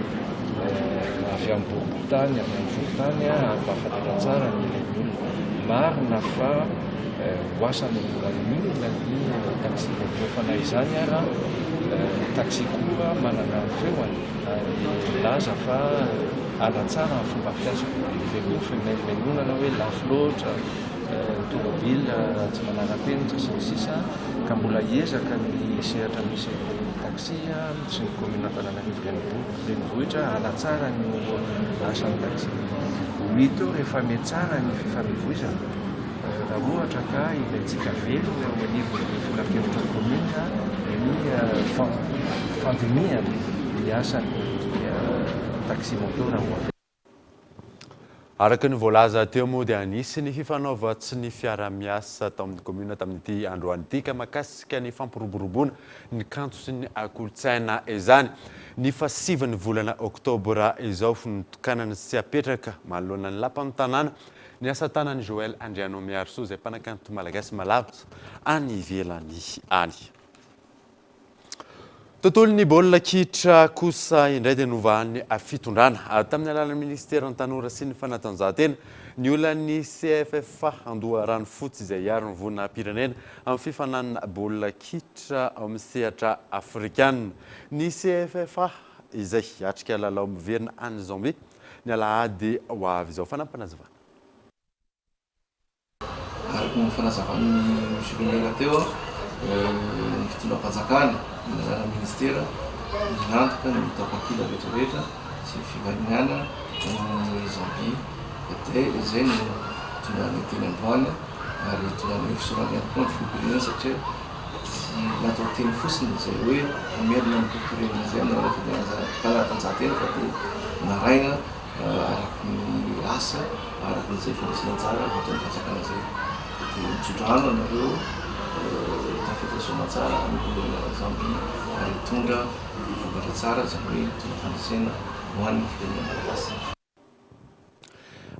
S24: avy am-borontany avy amin'ny vorontany ampahafantarana tsara nyilay olona marina fa hoasany milina ny taxi voto fanahy izany raha taxi koa manana feoany laza fa alatsara ny fomba fiasa velofinonana hoe lafo loatra tomobile tsy manara-penitra sy ny sisa ka mbola hiezaka ny sehatra misy taxi sy ny commune Antananarivo renivohitra alatsara ny asan'ny taxi mito eo rehefa metsara ny fifamevoizana raha ohatra ka ilayntsika velona eo anivon'ny folakevitra commune ny fandiniany ny asan'ny taxi motora
S2: araka ny voalaza teo moa dia anisy ny fifanaovatsy ny fiara-miasa tao amin'ny commune tamin'ity androany ity ka mahakasika ny fampiroboroboana ny kanto sy ny kolotsaina izany ny fasivany volana oktobra izao notokanana sy apetraka manoloana ny lapan'ny tanàna ny asa tanany Joël Andriano Miarso izay mpanakanto malagasy malavitra any ivelany any. Tontolon'ny baolina kitra kosa indray dia novahan'ny fitondrana tamin'ny alalan'ny ministera tanora sy ny fanatanjahantena ny olan'ny CFFA andoha rano fotsy izay hiaro ny vonam-pirenena amin'ny fifananana baolina kitra amin'ny sehatra afrikanina. Ny CFFA izay atrika lalao miverina any Zambie ny alahady ho avy izao fanampanazavana.
S5: Araka ny fanazavan'ny Solomera teo ny fitondram-panjakana ny anarana ministera nantoka ny tapakila rehetrarehetra sy ny fivarinana ny Zambie dia izay no tondrany teny androany ary tondrany fisorany ihany koa ny filopirenana satria natao teny fotsiny izay hoe amerina amin'ny filopirenana izay amin'ny fanatanjahantena fa dia naraina araky ny asa araky n'izay fandresena tsara ataon'ny fanjakana izay dia mitsodrano anareo tafiditra tsara amin'ny Zambie ary tondra vokatra tsara izany hoe tondra fandresena ho an'ny firenena malagasy.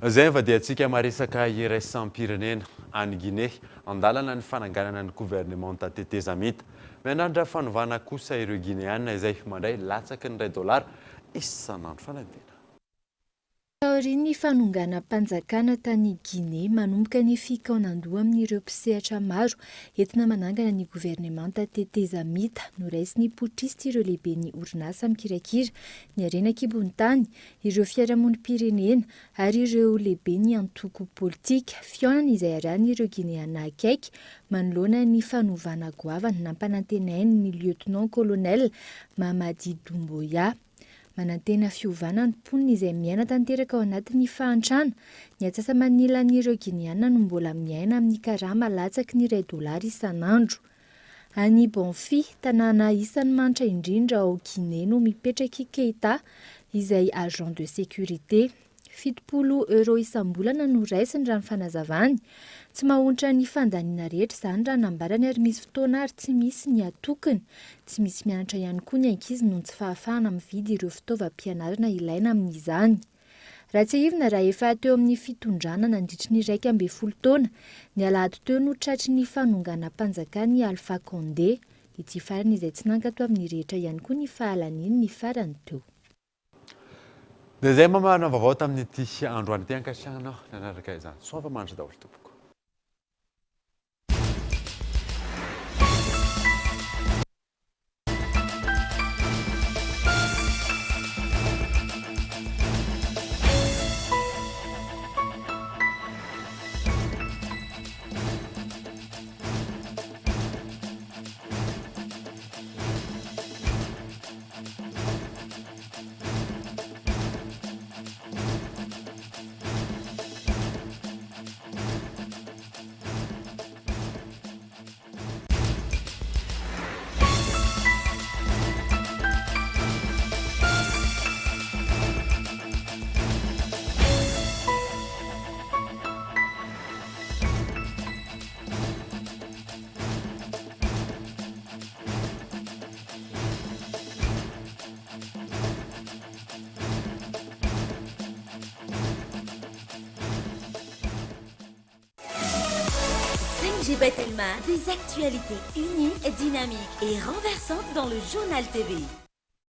S2: Izay va dia antsika maresaka iraisam-pirenena any Guinée andalana ny fananganana ny gouvernement tetezamita mianandra fanovana kosa ireo Guinéana izay mandray latsaky ny $1 isanandro fanadina.
S3: Taorian'ny fanonganam-panjakana tany Guinée manomboka ny fikaonandoha amin'ireo mpisehatra maro entina manangana ny gouvernemanta tetezamita noraisy ny potrista ireo lehibe ny orinasa mikirakira ny arenan-kibon'tany ireo fiarahamonim-pirenena ary ireo lehibe ny antoko politika fionana izay arahany ireo Guinéana akaiky manoloana ny fanovana goavana nampanantenainy ny lieutenant colonel Mamadi Doumbouya. Manantena fiovana ny mponina izay miaina tanteraka ao anatin'ny fahantrana ny atsasa-manila n'ireo Guinéana no mbola miaina amin'ny karama latsaky ny $1 isanandro. Any Bonfi, tanàna isan'ny manitra indrindra ao Guinée no mipetraka i Keita izay agent de sécurité. €70 isam-bolana no raisiny raha ny fanazavany. Tsy mahontra ny fandaniana rehetra izany raha nambarany ary misy fotoana ary tsy misy ny atokony. Tsy misy mianatra ihany koa ny ankizy noho tsy fahafahana mividy ireo fitaovam-pianarana ilaina amin'izany. Raha tsy ahivina raha efa teo amin'ny fitondrana nandritry ny 12 taona, ny alahady teo no tratry ny fanonganam-panjakany Alpha Condé. Ity farany izay tsy nankato amin'ny rehetra ihany koa ny fahalaniny ny farany teo.
S2: Dia izay mamana vaovao tamin'ity androany ity ankasiahana nanaraka izany. Soava mandry daholo tompoko.
S1: Gilbert Elma, des actualités uniques, dynamiques et renversantes dans le journal TV.